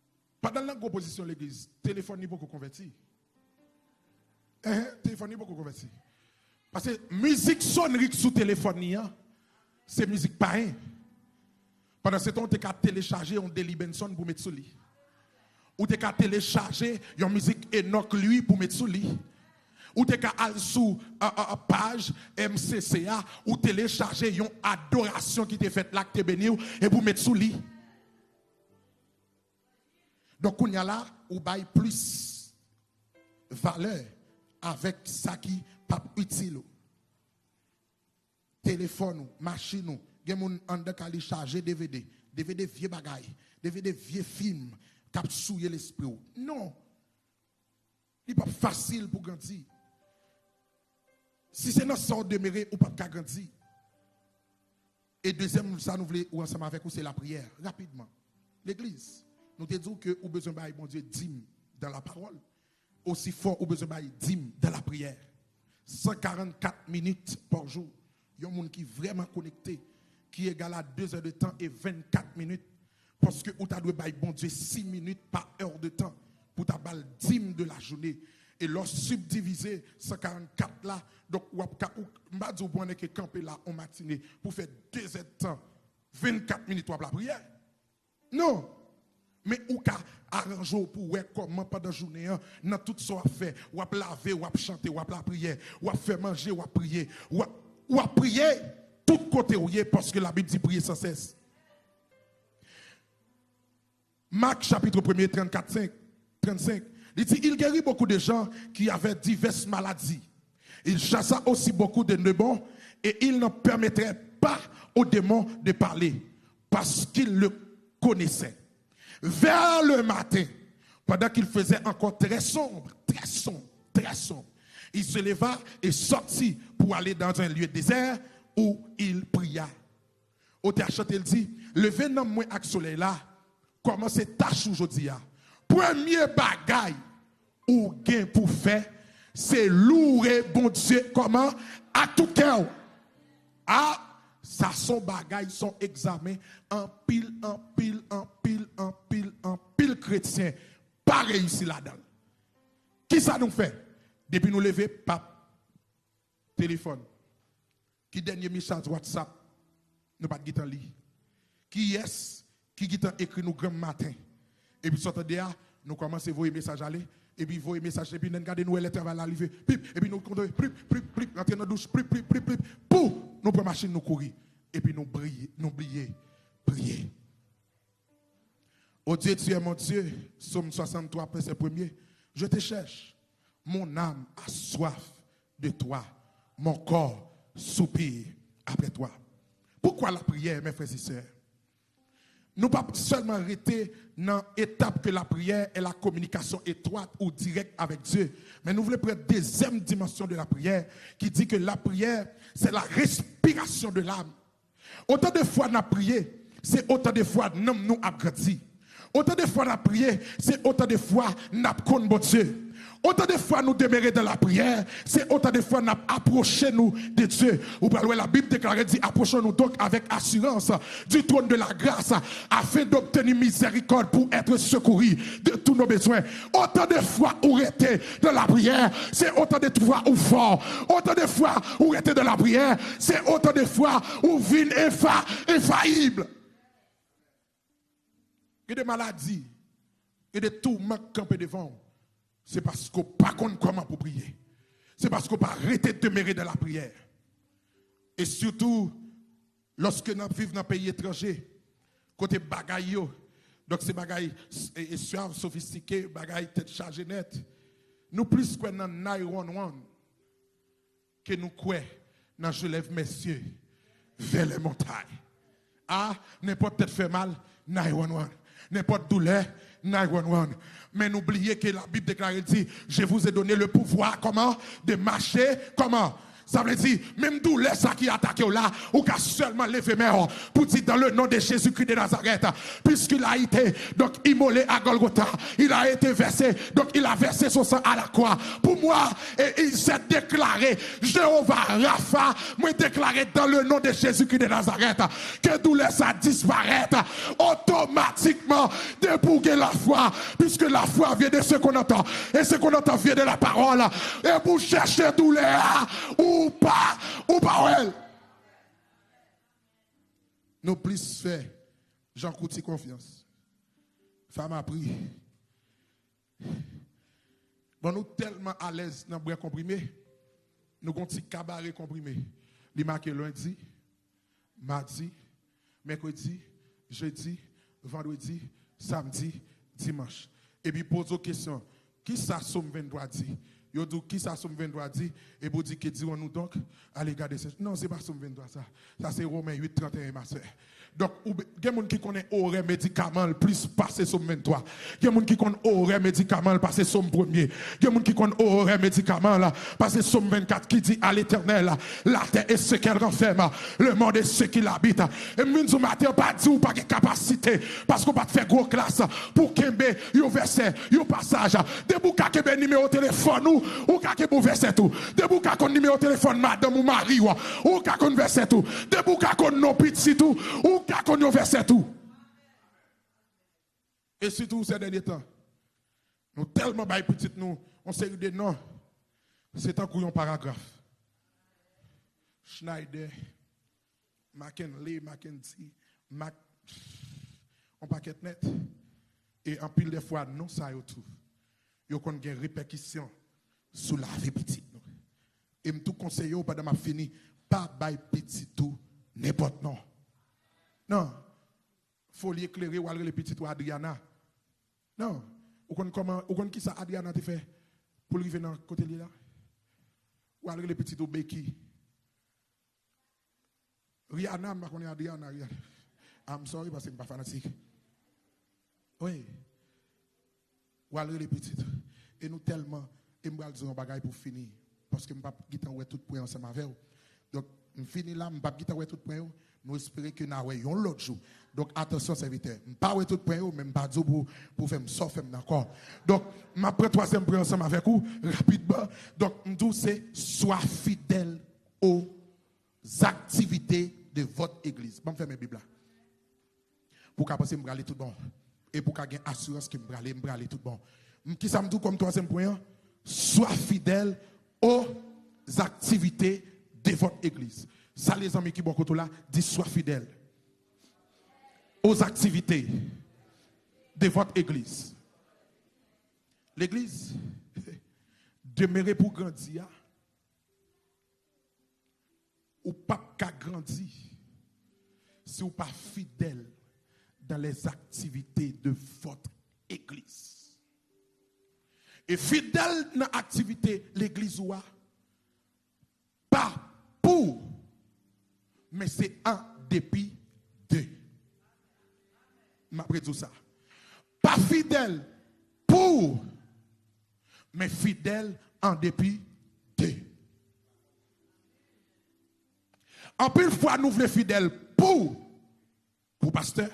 Pendant la proposition de l'église, téléphone n'est pas converti. Téléphone n'est pas converti. Parce que musique sonnerie sous téléphone, c'est musique païen. Pendant ce temps, on a téléchargé un Deli Benson pour mettre sur lui. Ou tu as téléchargé une musique Enoch lui pour mettre sur lui. Ou tu as aller sur page MCCA ou télécharger une adoration qui t'est faite là, que tu béni et pour mettre sur lui. Donc, on y a là, ou bail plus valeur avec ça qui pas utile. Téléphone, machine, il y a des gens qui ont chargé DVD vieux bagailles, DVD vieux films, qui ont souillé l'esprit. Non. Il n'est pas facile pour grandir. Si c'est notre sort demeurer ou pas grandir. Et deuxième, ça nous voulons ou ensemble avec vous, c'est la prière. Rapidement. L'église. Nous te disons que nous avons besoin de bon Dieu dîme dans la parole. Aussi fort, nous avons besoin de dîme dans la prière. 144 minutes par jour. Il y a un monde qui est vraiment connecté, qui est égal à 2 heures de temps et 24 minutes. Parce que vous avez besoin de bon Dieu 6 minutes par heure de temps pour ta balle dîme de la journée. Et lorsque subdiviser 144 là, donc vous avez que camper là en matinée pour faire 2 heures de temps, 24 minutes pour la prière. Non. Mais ou ka arranger pour voir comment pendant la journée, dans tout ça à faire, ou à laver, ou à chanter, ou à la prière, ou à faire manger, ou à prier, ou à prier tout côté où parce que la Bible dit prier sans cesse. Marc chapitre 1er 35. Il dit il guérit beaucoup de gens qui avaient diverses maladies. Il chassa aussi beaucoup de démons et il ne permettrait pas aux démons de parler parce qu'il le connaissait. Vers le matin, pendant qu'il faisait encore très sombre, il se leva et sortit pour aller dans un lieu désert où il pria. Au théâtre, il dit, levez dans moi avec soleil là, comment c'est tâche aujourd'hui. Premier bagaille ou gain pour faire, c'est louer bon Dieu comment à tout cœur. Ah, ça son bagaille, son examen, en pile chrétien, pas réussi là-dedans. Qui ça nous fait? Depuis nous lever, pape, téléphone. Qui dernier message WhatsApp, nous pas de lit. Qui est-ce qui écrit nous grand matin? Et puis, sortant de là, nous commençons à envoyer message aller. Et puis, envoyer message, et puis, nous regardons le travail arriver. Et puis, nous comptons, rentrer dans la douche, pour nous prendre machine, nous courir. Et puis, nous briller, prier. Oh Dieu, tu es mon Dieu. Psaume 63, verset 1er. Je te cherche. Mon âme a soif de toi. Mon corps soupire après toi. Pourquoi la prière, mes frères et sœurs? Nous ne pouvons pas seulement arrêter dans l'étape que la prière est la communication étroite ou directe avec Dieu. Mais nous voulons prendre la deuxième dimension de la prière qui dit que la prière, c'est la respiration de l'âme. Autant de fois nous avons prié, c'est autant de fois nous avons grandi. Autant de fois nous avons prié, c'est autant de fois nous avons connu bon Dieu. Autant de fois nous demeurer dans la prière, c'est autant de fois nous approcher nous de Dieu. Ou bien la Bible déclare dit approchons-nous donc avec assurance du trône de la grâce afin d'obtenir miséricorde pour être secourus de tous nos besoins. Autant de fois où était dans la prière, c'est autant de fois où fort. Autant de fois où était dans la prière, c'est autant de fois où vin infaillible. Et de maladies, et de tout manque campé devant. C'est parce qu'on n'a pas comment pour prier. C'est parce qu'on n'a pas arrêté de demeurer dans la prière. Et surtout, lorsque nous vivons dans un pays étranger, côté bagaille, donc c'est bagaille suave, sophistiqué, bagaille tête chargée net. Nous plus que dans 911 que nous croyons dans je lève mes yeux vers les montagnes. Ah, n'importe tête fait mal, 911. N'importe douleur, 911. Mais n'oubliez que la Bible déclare, dit, je vous ai donné le pouvoir, comment? De marcher, comment? Ça veut dire, même douleur ça qui attaque là, ou qu'à seulement lever main pour dire dans le nom de Jésus-Christ de Nazareth, puisqu'il a été donc immolé à Golgotha, il a été versé, donc il a versé son sang à la croix. Pour moi, et il s'est déclaré, Jéhovah Rapha, moi déclaré dans le nom de Jésus-Christ de Nazareth, que douleur ça disparaît automatiquement débouguer la foi, puisque la foi vient de ce qu'on entend, et ce qu'on entend vient de la parole, et pour chercher douleur, ou pas, ouais. Nous plus fait, Jean Couty confiance. Femme a pris. Bon, nous tellement à l'aise dans le bois comprimé, nous avons un petit cabaret comprimé. Il marque lundi, mardi, mercredi, jeudi, vendredi, samedi, dimanche. Et puis pose aux questions. Qui ça somme 23 dit? Yo dit qui ça somme 23 dit? Et vous dites que dirons-nous donc? Allez garder ça. Non, c'est pas somme 23 ça. Ça c'est Romains 8, 31 ma soeur. Donc, il y a des gens qui connaissent horaire médicament plus passer somme 23. Il y a des gens qui connaissent horaire médicament passer somme 1er. Il y a des gens qui connaissent horaire médicament passer somme 24 qui dit à l'éternel, la terre est ce qu'elle renferme, le monde est ce qui l'habite. Et nous ne matin pas dit ou pas de capacité parce qu'on va te faire gros classe pour kembe yo verset, yo passage. De bouka kembe numéro téléphone ou ka kembe verset tout. De bouka kon numéro téléphone madame ou mari ou ka kon verset tout. De bouka kon non petit tout ou ka kon yo verset tout. Et surtout ces derniers temps, nous tellement bail petit nous, on série de noms. C'est un couillon paragraphe. Schneider, McKinley, McKenzie, on paquet net. Et en pile de fois, non, ça y est tout. Il y a une répercussion sur la vie petite. Et je tout conseille, pendant ma fini, pas bail petit tout, n'importe non. Non. Il faut l'éclairer ou aller le petit ou Adriana. Non. Ou comment qui ça Adriana te fait pour lui venir côté là? Ou aller le petit ou Becky. Rihanna, je connais Adriana. I'm sorry parce que je ne suis pas fanatique. Oui. Ou aller les petites. Et nous tellement, et je vais dire un bagage pour finir. Parce que je ne vais pas tout point ensemble avec vous. Donc, je finis là, je ne vais pas tout point. Nous espérons que nous avons l'autre jour. Donc, attention, serviteur. Je ne vais pas tout point, mais je ne vais pas dire pour faire sortir d'accord. Donc, je prends troisième point ensemble avec vous, rapidement. Donc, je dis c'est sois fidèle aux activités de votre église. Je vais faire mes Bibles là. Pour qu'après, je vais aller tout bon. Et pour qu'il y ait assurance que je vais aller tout bon. Qui ça me dit comme troisième point? Sois fidèle aux activités de votre église. Ça, les amis qui sont beaucoup là, disent sois fidèle aux activités de votre église. L'église, demeurer pour grandir, ou pas qu'à grandir, si vous pas fidèle dans les activités de votre église. Et fidèle dans l'activité l'église ou pas pour, mais c'est en dépit de. M'après tout ça. Pas fidèle pour, mais fidèle en dépit de. En plus fois nous voulons fidèles pour pasteur,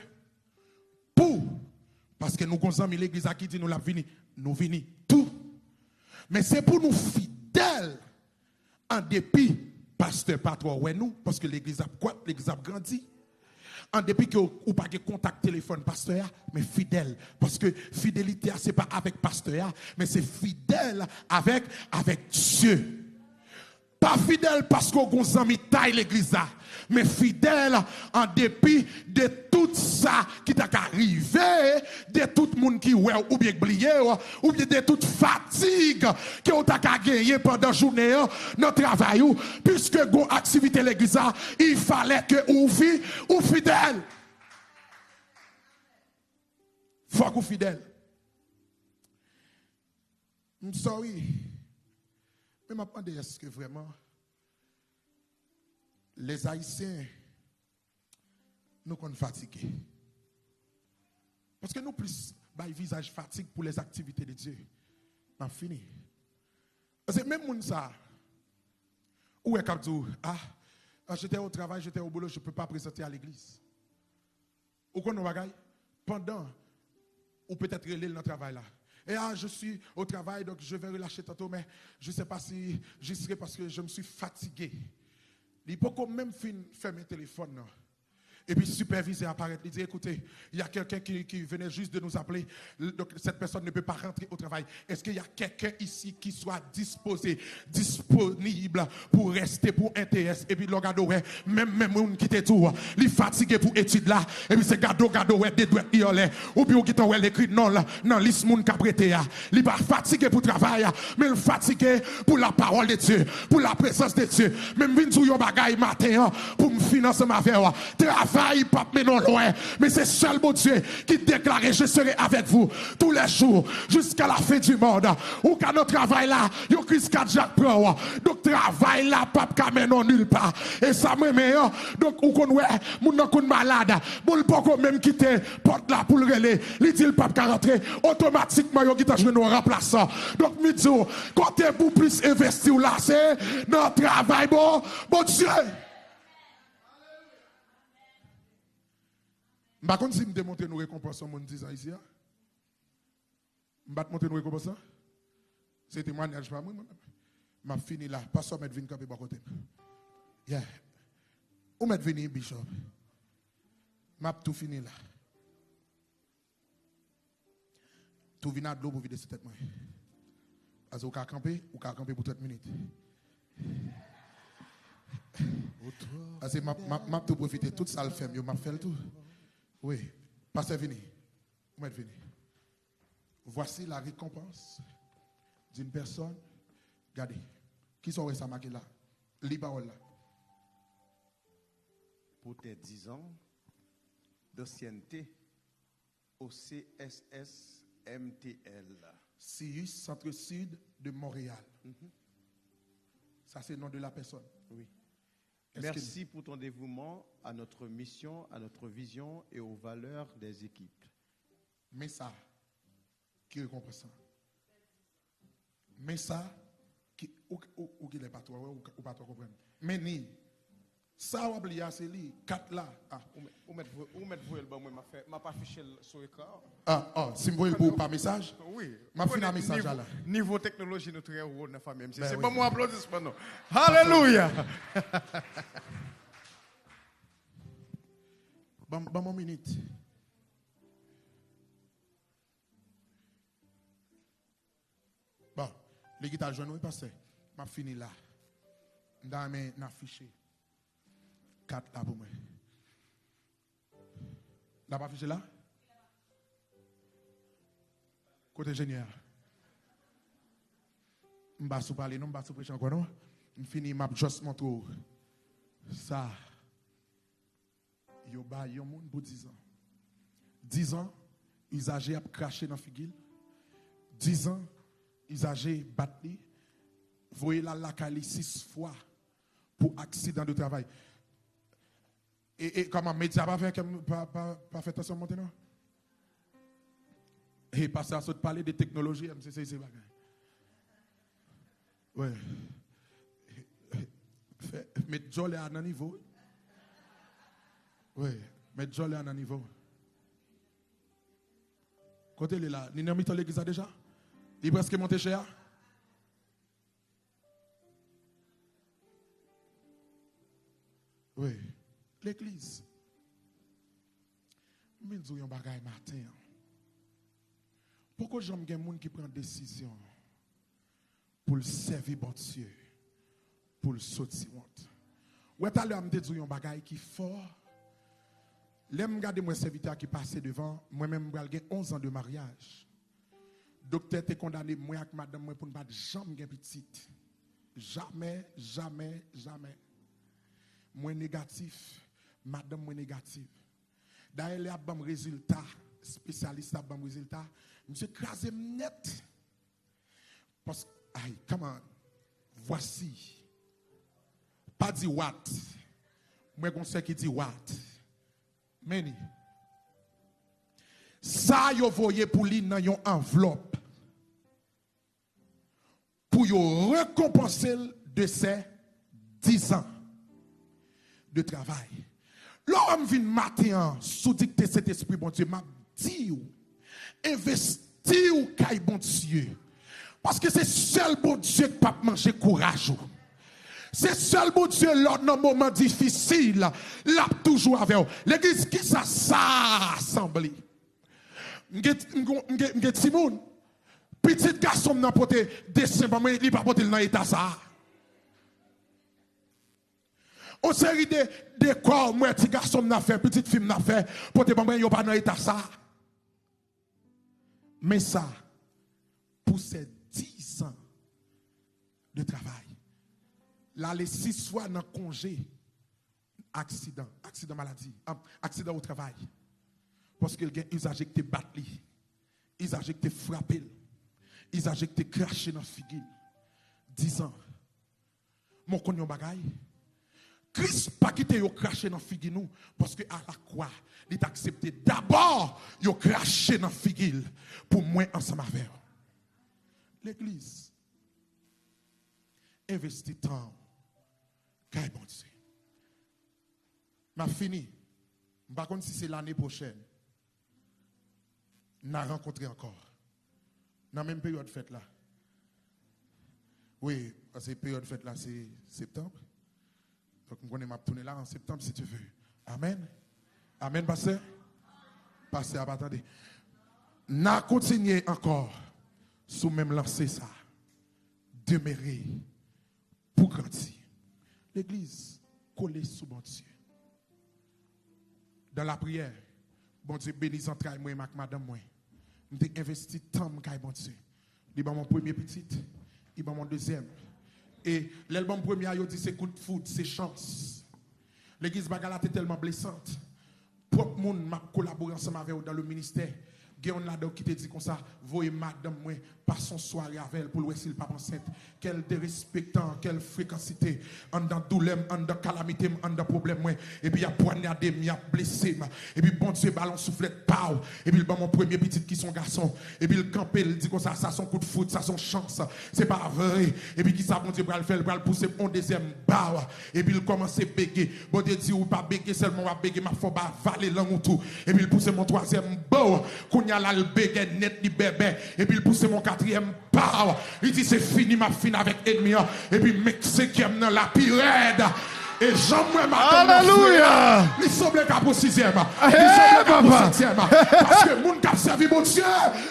parce que nous avons mis l'église qui dit nous la vini, nous vini tout. Mais c'est pour nous fidèles en dépit, pasteur, pas trop, ouais nous, parce que l'église a quoi, l'église a grandi. En dépit que ou pas de contact téléphone pasteur, mais fidèle. Parce que fidélité, c'est pas avec pasteur, mais c'est fidèle avec Dieu. Pas fidèle parce qu'on a mis taille l'église, mais fidèle en dépit de tout ça qui t'a arrivé, de tout le monde qui ouais ou bien oublié, ou bien de toute fatigue que on t'a gagné pendant la journée, dans le travail, puisque go activité l'église, il fallait que ou vie ou fidèle. Faut qu'on fidèle. I'm sorry. Mais je me demande, est-ce que vraiment les Haïtiens nous sommes fatigués? Parce que nous plus un visage fatigue pour les activités de Dieu. On fini. Parce que même ça, Où est Kabdou? J'étais au travail, j'étais au boulot, je ne peux pas présenter à l'église. Ou qu'on bagaille pendant, ou peut-être relire dans le travail là. Et je suis au travail, donc je vais relâcher tantôt, mais je ne sais pas si j'y serai parce que je me suis fatigué. Il faut qu'on même faire mes téléphones. Non? Et puis superviser apparaître. Il dit, écoutez, il y a quelqu'un qui venait juste de nous appeler. Donc cette personne ne peut pas rentrer au travail. Est-ce qu'il y a quelqu'un ici qui soit disponible pour rester pour NTS? Et puis le gars ouais, même on qui était tout, il est fatigué pour étude là. Et puis c'est gado ouais, des doigts iolé. Ou bien qui t'en l'écrit non là, non liste moun ka prêté ya. Il pas fatigué pour travail, mais il fatigué pour la parole de Dieu, pour la présence de Dieu. Même vinn sou yon bagay matin pour me financer ma vie. Travail pas mais non loin, mais c'est seul mon Dieu qui déclare je serai avec vous tous les jours jusqu'à la fin du monde. Ou quand notre travail là, yo Chris Kadjak prend. Donc travail là pas kamè non nulle part. Et ça me meilleur. Donc ou qu'on ouais, moun nan kon malade, moun pas même quitter porte là pour le relais. Li dit le pape ka rentrer automatiquement yo qui t'a joué un remplaçant. Donc mi dit côté pour plus investir là c'est notre travail bon Dieu. Je ne sais pas si je démontre nos récompenses en 10 ans ici. Je ne sais pas si nos récompenses. C'est témoignage pas moi. Je fini là. Pasteur m'a venu camper à côté. Yeah. Où m'a venu bishop? Je tout fini là. Tout vient de l'eau pour vider cette tête. Parce que vous camper pour 30 minutes. Parce que je tout profiter toute ça le fait, je fait le tout. Oui, pasteur vini. Où est venu? Voici la récompense d'une personne. Regardez, qui sont ça marqué là? Libarol là. Pour tes 10 ans d'ancienneté au CSS MTL. CIUS, Centre-Sud de Montréal. Ça, c'est le nom de la personne. Oui. Merci pour ton dévouement à notre mission, à notre vision et aux valeurs des équipes. Mais ça, qui récompense ça? Mais ça, ou qui n'est pas toi, ou pas toi comprendre. Mais ni, ça, ou oublié, c'est lui, 4 là. Où mettre vous, moi, m'a pas affiché sur l'écran. Si vous voyez par message? Oui. M'a fait un message là. Niveau technologie, nous très haut dans la famille. C'est oui. pas moi applaudissement, non. Alléluia. Bon, mon minute. Bon, les guitares jeunes, oui, parce que m'a fini là. Dans mes affiché. 4 là pour moi. Là, pas affiché là? Côté ingénieur. Je ne vais pas parler, non, je ne vais pas prêcher encore, non? Je finis, je vais juste montrer ça. Yo ba yon moun pour 10 ans. 10 ans, usager a craché dans la figure. 10 ans, usager battu. Voyez la cali 6 fois pour accident de travail. Et comment média pas fait attention maintenant? Et passer à parler de technologie, c'est bagay. Ouais. Mettre Jolie à un niveau. Oui, mettre Jolie à un niveau. Côté il est là, il n'a mis dans l'église déjà? Il est presque monté chez eux? Oui, l'église. Mais nous avons un bagage matin. Pourquoi j'aime des gens qui prennent des décisions pour le servir bon Dieu, pour le sortir honte? Ou est-ce que je dis un bagage qui est fort? L'aime regarder mon serviteur qui passait devant, moi-même j'ai 11 ans de mariage. Docteur était condamné moi avec madame moi pour ne pas jamais petite. Jamais, jamais, jamais. Moi négatif, madame moi négative. D'ailleurs, les bons résultats, spécialiste à bons résultats, monsieur crasé net. Parce que, aïe, comment, voici, pas dit what, moi je sais qui dit what. Meni. Ça, yo voyez pour lui dans une enveloppe. Pour yo récompenser de ses 10 ans de travail. L'homme vient matin sous dicter cet esprit, bon Dieu, m'a dit, investi ou caille, bon Dieu. Parce que c'est seul bon Dieu qui peut manger courage. C'est seul bon Dieu, lors d'un moment difficile, là, toujours avec vous. L'église, qui ça assemblée? M'get Simon, petit garçon n'a pas porté décembre, mais il pas porté dans l'état ça. On série de corps, moi, petit garçon n'a fait, petite fille n'a fait, porter bon, il pas dans l'état ça. Mais ça, pour ces 10 ans de travail, là, les 6 fois dans congé, accident maladie, accident au travail. Parce que les usagers qui te battent, les usagers qui te frappent, les usagers qui te crachent dans la figure. 10 ans. Mon connaît un bagaille. Christ pas quitté yo craché dans la figure nous parce que à la croix, il est accepté d'abord yo craché dans la figure pour moi ensemble avec eux. L'église investit temps. Qu'est-ce bon Dieu. M'a fini. Par contre si c'est l'année prochaine, n'a rencontré encore. Dans la même période fête là. Oui, parce que la période fête là c'est septembre. Donc, je vais tourner là en septembre si tu veux. Amen. Amen, pasteur. Pasteur, attendez. N'a continué encore sous même lancer ça. Demeurer pour grandir. L'église collée sous bon Dieu. Dans la prière, bon Dieu bénisse entre moi et madame moi. Je investi tant de bon Dieu. Il va mon premier petit, il va mon deuxième. Et l'album premier, il dit c'est coup de foot, c'est chance. L'église Bagala est tellement blessante. Propre monde m'a collaboré ensemble avec eux dans le ministère. Guéon là-dedans qui te dit comme ça, voyez madame moi, passons soirée avec elle pour le s'il pas enceinte. Quel dérespectant, quelle fréquencité, en dans douleur, en dans calamité, en dans problème moi. Et puis il y a poignardé, il y a blessé. Et puis bon Dieu, ballon soufflette, pau. Et puis il mon premier petit qui sont garçon. Et puis il campe, il dit comme ça son coup de foot, ça son chance. C'est pas vrai. Et puis qui ça bon Dieu va le faire, va le pousser un deuxième bao. Et puis il commence à béguer. Bon Dieu dit ou pas béguer seulement va béguer, ma faut pas valer l'an tout. Et puis il pousse mon troisième bao. Il y a le béguet net ni bébé et puis il pousse mon quatrième power. Il dit c'est fini ma fin avec ennemi et puis mec c'est qui aime dans la pirade et Jean-Moi Alléluia. Il semble qu'à pour 6e. Il semble qu'à pour 7e. Parce que moun qui a servi mon Dieu.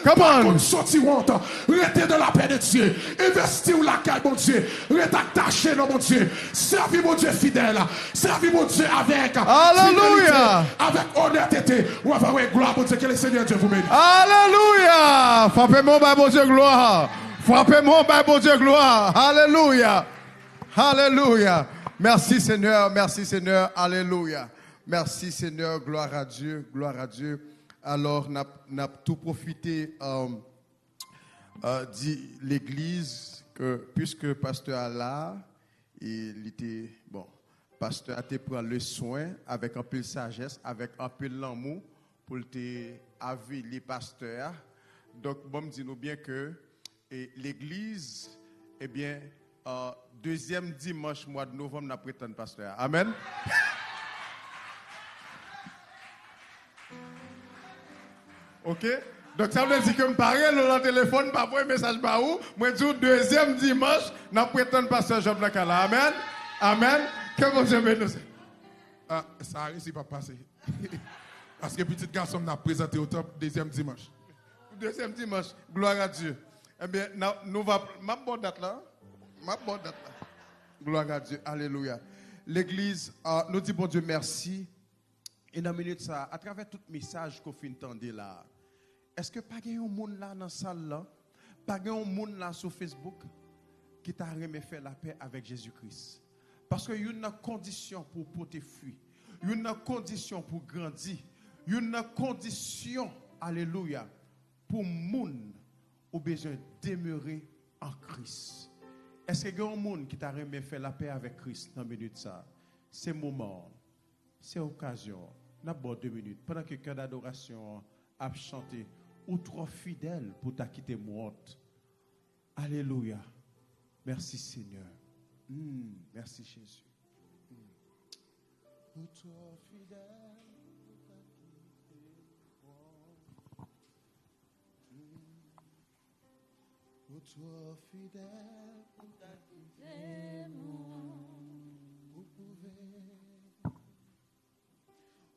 Par contre sorti honte. Restez dans la paix de Dieu. Investi ou la caille mon Dieu. Restez attaché dans mon Dieu. Servi mon Dieu fidèle. Servi mon Dieu avec Alléluia. Avec honnêteté. On va voir gloire mon Dieu. Que le Seigneur Dieu vous bénisse. Alléluia. Frappez-moi par mon Dieu gloire. Frappez-moi par mon Dieu gloire. Alléluia. Alléluia. Merci Seigneur, alléluia. Merci Seigneur, gloire à Dieu, gloire à Dieu. Alors, n'a tout profité de l'église, que puisque pasteur a là, il était, bon, pasteur a été prendre le soin avec un peu de sagesse, avec un peu de l'amour pour te avis les pasteurs. Donc, bon, me dis-nous bien que l'église, eh bien, deuxième dimanche mois de novembre, nous prétendons pasteur. Amen. OK? Donc ça veut dire que je parle dans le téléphone, pas un message par où. Moi je dis deuxième dimanche, nous prétendons pasteur Job Nakala. Amen. Amen. Que mon Dieu bénisse. Ça a réussi pas passer. Parce que petit garçon n'a présenté au top deuxième dimanche. Deuxième dimanche, gloire à Dieu. Eh bien, nous va ma bonne date là. Gloire à Dieu. Alléluia. L'église nous dit bon Dieu merci. Et dans une minute ça, à travers tout message qu'on fait entendre là, est-ce que pas un monde là dans la salle là, pas un monde là sur Facebook qui t'a remis faire la paix avec Jésus-Christ? Parce qu'il y a une condition pour porter fruit, il y a une condition pour grandir, il y a une condition, alléluia, pour monde au besoin de demeurer en Christ. Est-ce qu'il y a un monde qui t'a remis faire la paix avec Christ dans une minute ça? C'est moment, c'est occasion. N'a pas 2 minutes. Pendant que le cœur d'adoration a chanté, ou trop fidèle pour t'a quitté moi. Alléluia. Merci Seigneur. Merci Jésus. Pour toi fidèle, pour toi fidèle,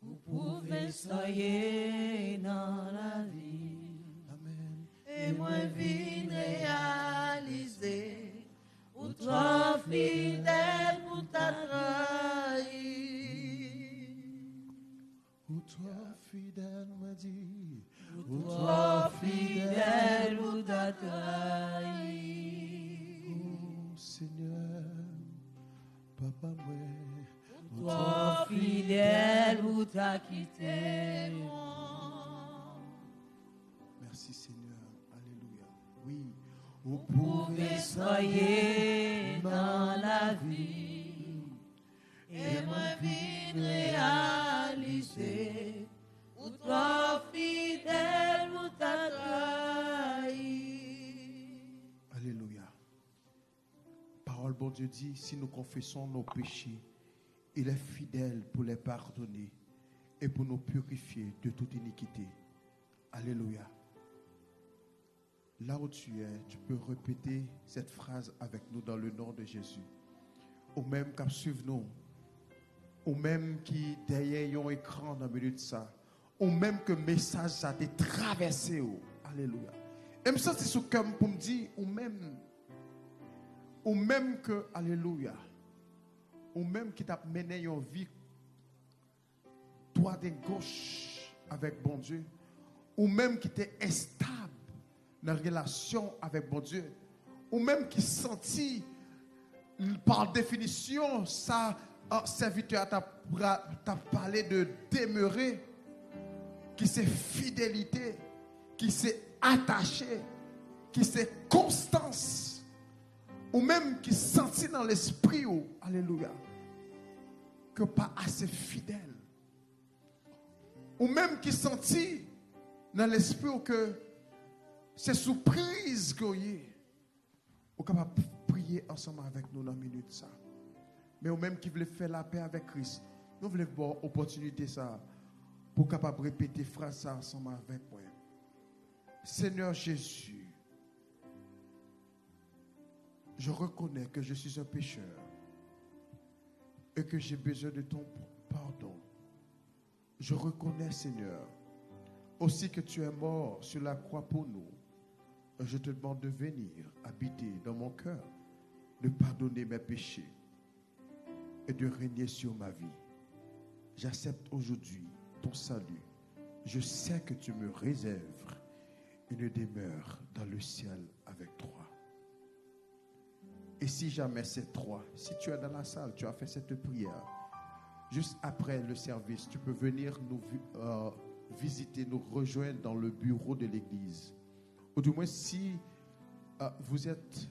vous pouvez soyez dans la vie. Amen. Et moi vine réaliser. Pour toi fidèle, pour ta trahi. Pour toi fidèle, m'a dit. Pour toi fidèle, pour ta trahi. Oh Seigneur, Papa, moi. Pour toi fidèle, pour ta quitté. Merci Seigneur. Alléluia. Oui. Vous pouvez soyez dans la vie. Et moi vine réaliser. Pour toi fidèle, pour ta trahi. Alléluia. Parole bon Dieu dit, si nous confessons nos péchés, il est fidèle pour les pardonner et pour nous purifier de toute iniquité. Alléluia. Là où tu es, tu peux répéter cette phrase avec nous dans le nom de Jésus. Ou même qui suivent nous, ou même qui derrière un écran dans le milieu de ça, ou même que le message ça a été traversé. Alléluia. Et ça c'est ce que pour me dire, ou même que, alléluia, ou même qui t'a mené une vie droite et gauche avec bon Dieu, ou même qui t'est instable dans la relation avec bon Dieu, ou même qui sentit par définition ça, serviteur t'a parlé de demeurer, qui c'est fidélité, qui c'est attaché, qui c'est constance, ou même qui sentit dans l'esprit, alléluia, que pas assez fidèle, ou même qui sentit dans l'esprit que c'est surprise que vous êtes capable de prier ensemble avec nous dans la minute ça. Mais ou même qui voulait faire la paix avec Christ, nous voulons avoir opportunité ça pour capable répéter phrase ça ensemble avec moi. Seigneur Jésus, je reconnais que je suis un pécheur et que j'ai besoin de ton pardon. Je reconnais, Seigneur, aussi que tu es mort sur la croix pour nous. Je te demande de venir habiter dans mon cœur, de pardonner mes péchés et de régner sur ma vie. J'accepte aujourd'hui ton salut. Je sais que tu me réserves une demeure dans le ciel avec toi. Et si jamais c'est toi, si tu es dans la salle, tu as fait cette prière, juste après le service, tu peux venir nous visiter, nous rejoindre dans le bureau de l'église. Ou du moins, si vous êtes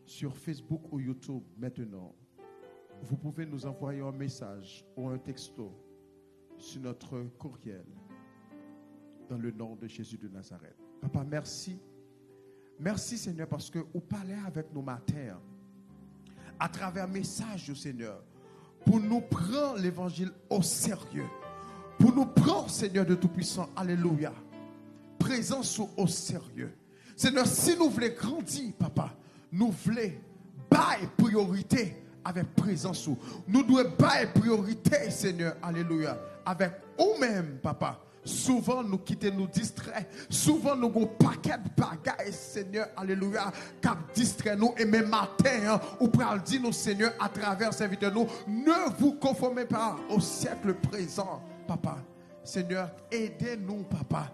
sur Facebook ou YouTube maintenant, vous pouvez nous envoyer un message ou un texto sur notre courriel dans le nom de Jésus de Nazareth. Papa, merci. Merci Seigneur parce que vous parlez avec nous matin à travers un message, Seigneur, pour nous prendre l'évangile au sérieux, pour nous prendre, Seigneur de Tout-Puissant, alléluia, présence au sérieux. Seigneur, si nous voulons grandir, Papa, nous voulons bailler priorité avec présence. Nous devons bailler priorité, Seigneur, alléluia, avec nous-mêmes, Papa. Souvent nous quittons, nous distraits. Souvent nous avons un paquet de bagages, Seigneur, alléluia, qui distrait nous. Et même matin, ou pour le dire, nous, Seigneur, à travers serviteur nous, ne vous conformez pas au siècle présent, Papa. Seigneur, aidez-nous, Papa.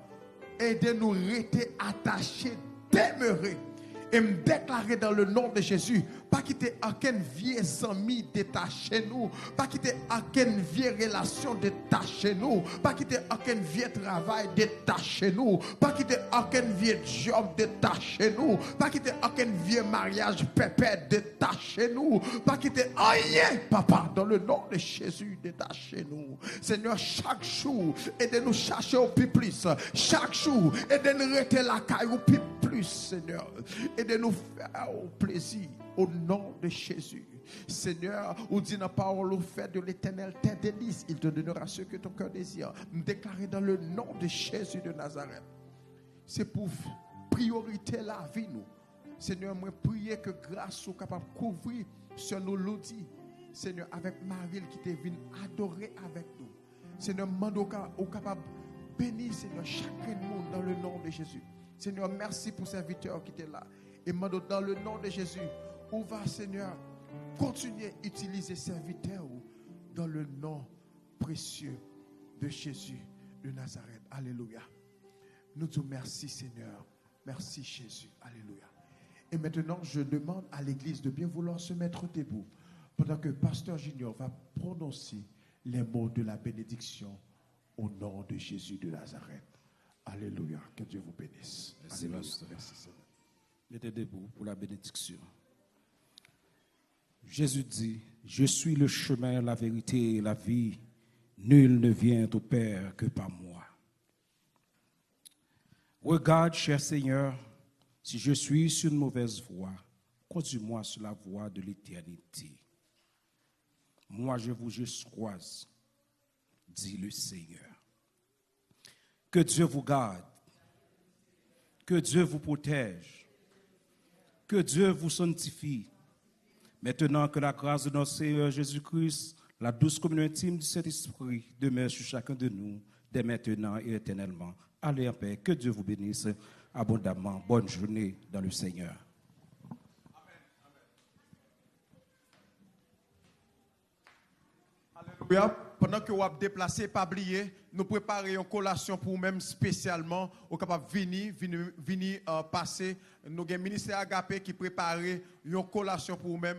Aidez-nous à rester attachés, demeurer. Et me déclarer dans le nom de Jésus, pas quitter aucune vieille amie détachée nous, pas quitter aucune vieille relation détachée nous, pas quitter aucun vieux travail détaché nous, pas quitter aucun vieux job détaché nous, pas quitter aucun vieux mariage pépère détaché nous, pas quitter rien, Papa, dans le nom de Jésus détaché nous. Seigneur, chaque jour, aidez-nous chercher au plus, chaque jour, aidez-nous rester la caille au plus, Seigneur. et de nous faire au plaisir au nom de Jésus. Seigneur, on dit dans la parole, au fait de l'Éternel, tes délices, il te donnera ce que ton cœur désire. Nous déclarer dans le nom de Jésus de Nazareth. C'est pour priorité la vie, nous. Seigneur, moi, prier que grâce soit capable de couvrir sur nos lodis. Seigneur, avec Marie qui te vient adorer avec nous. Seigneur, Mandoka, au capable de bénir, Seigneur, chacun monde dans le nom de Jésus. Seigneur, merci pour ces serviteurs qui étaient là. Et Mando, dans le nom de Jésus, on va, Seigneur, continuer à utiliser ces serviteurs dans le nom précieux de Jésus de Nazareth. Alléluia. Nous te merci, Seigneur. Merci, Jésus. Alléluia. Et maintenant, je demande à l'Église de bien vouloir se mettre debout pendant que Pasteur Junior va prononcer les mots de la bénédiction au nom de Jésus de Nazareth. Alléluia. Que Dieu vous bénisse. Merci, Pasteur. Merci, Seigneur. Mettez debout pour la bénédiction. Jésus dit, je suis le chemin, la vérité et la vie. Nul ne vient au Père que par moi. Regarde, cher Seigneur, si je suis sur une mauvaise voie, conduis-moi sur la voie de l'éternité. Moi, je vous croise, dit le Seigneur. Que Dieu vous garde, que Dieu vous protège, que Dieu vous sanctifie. Maintenant que la grâce de notre Seigneur Jésus-Christ, la douce communion intime du Saint-Esprit demeure sur chacun de nous, dès maintenant et éternellement. Allez en paix, que Dieu vous bénisse abondamment. Bonne journée dans le Seigneur. Alléluia. Pendant que vous avez déplacé, pas oublier, nous préparons une collation pour vous-même spécialement, au capable venir passer. Nous avons un ministère Agapé qui prépare une collation pour vous-même.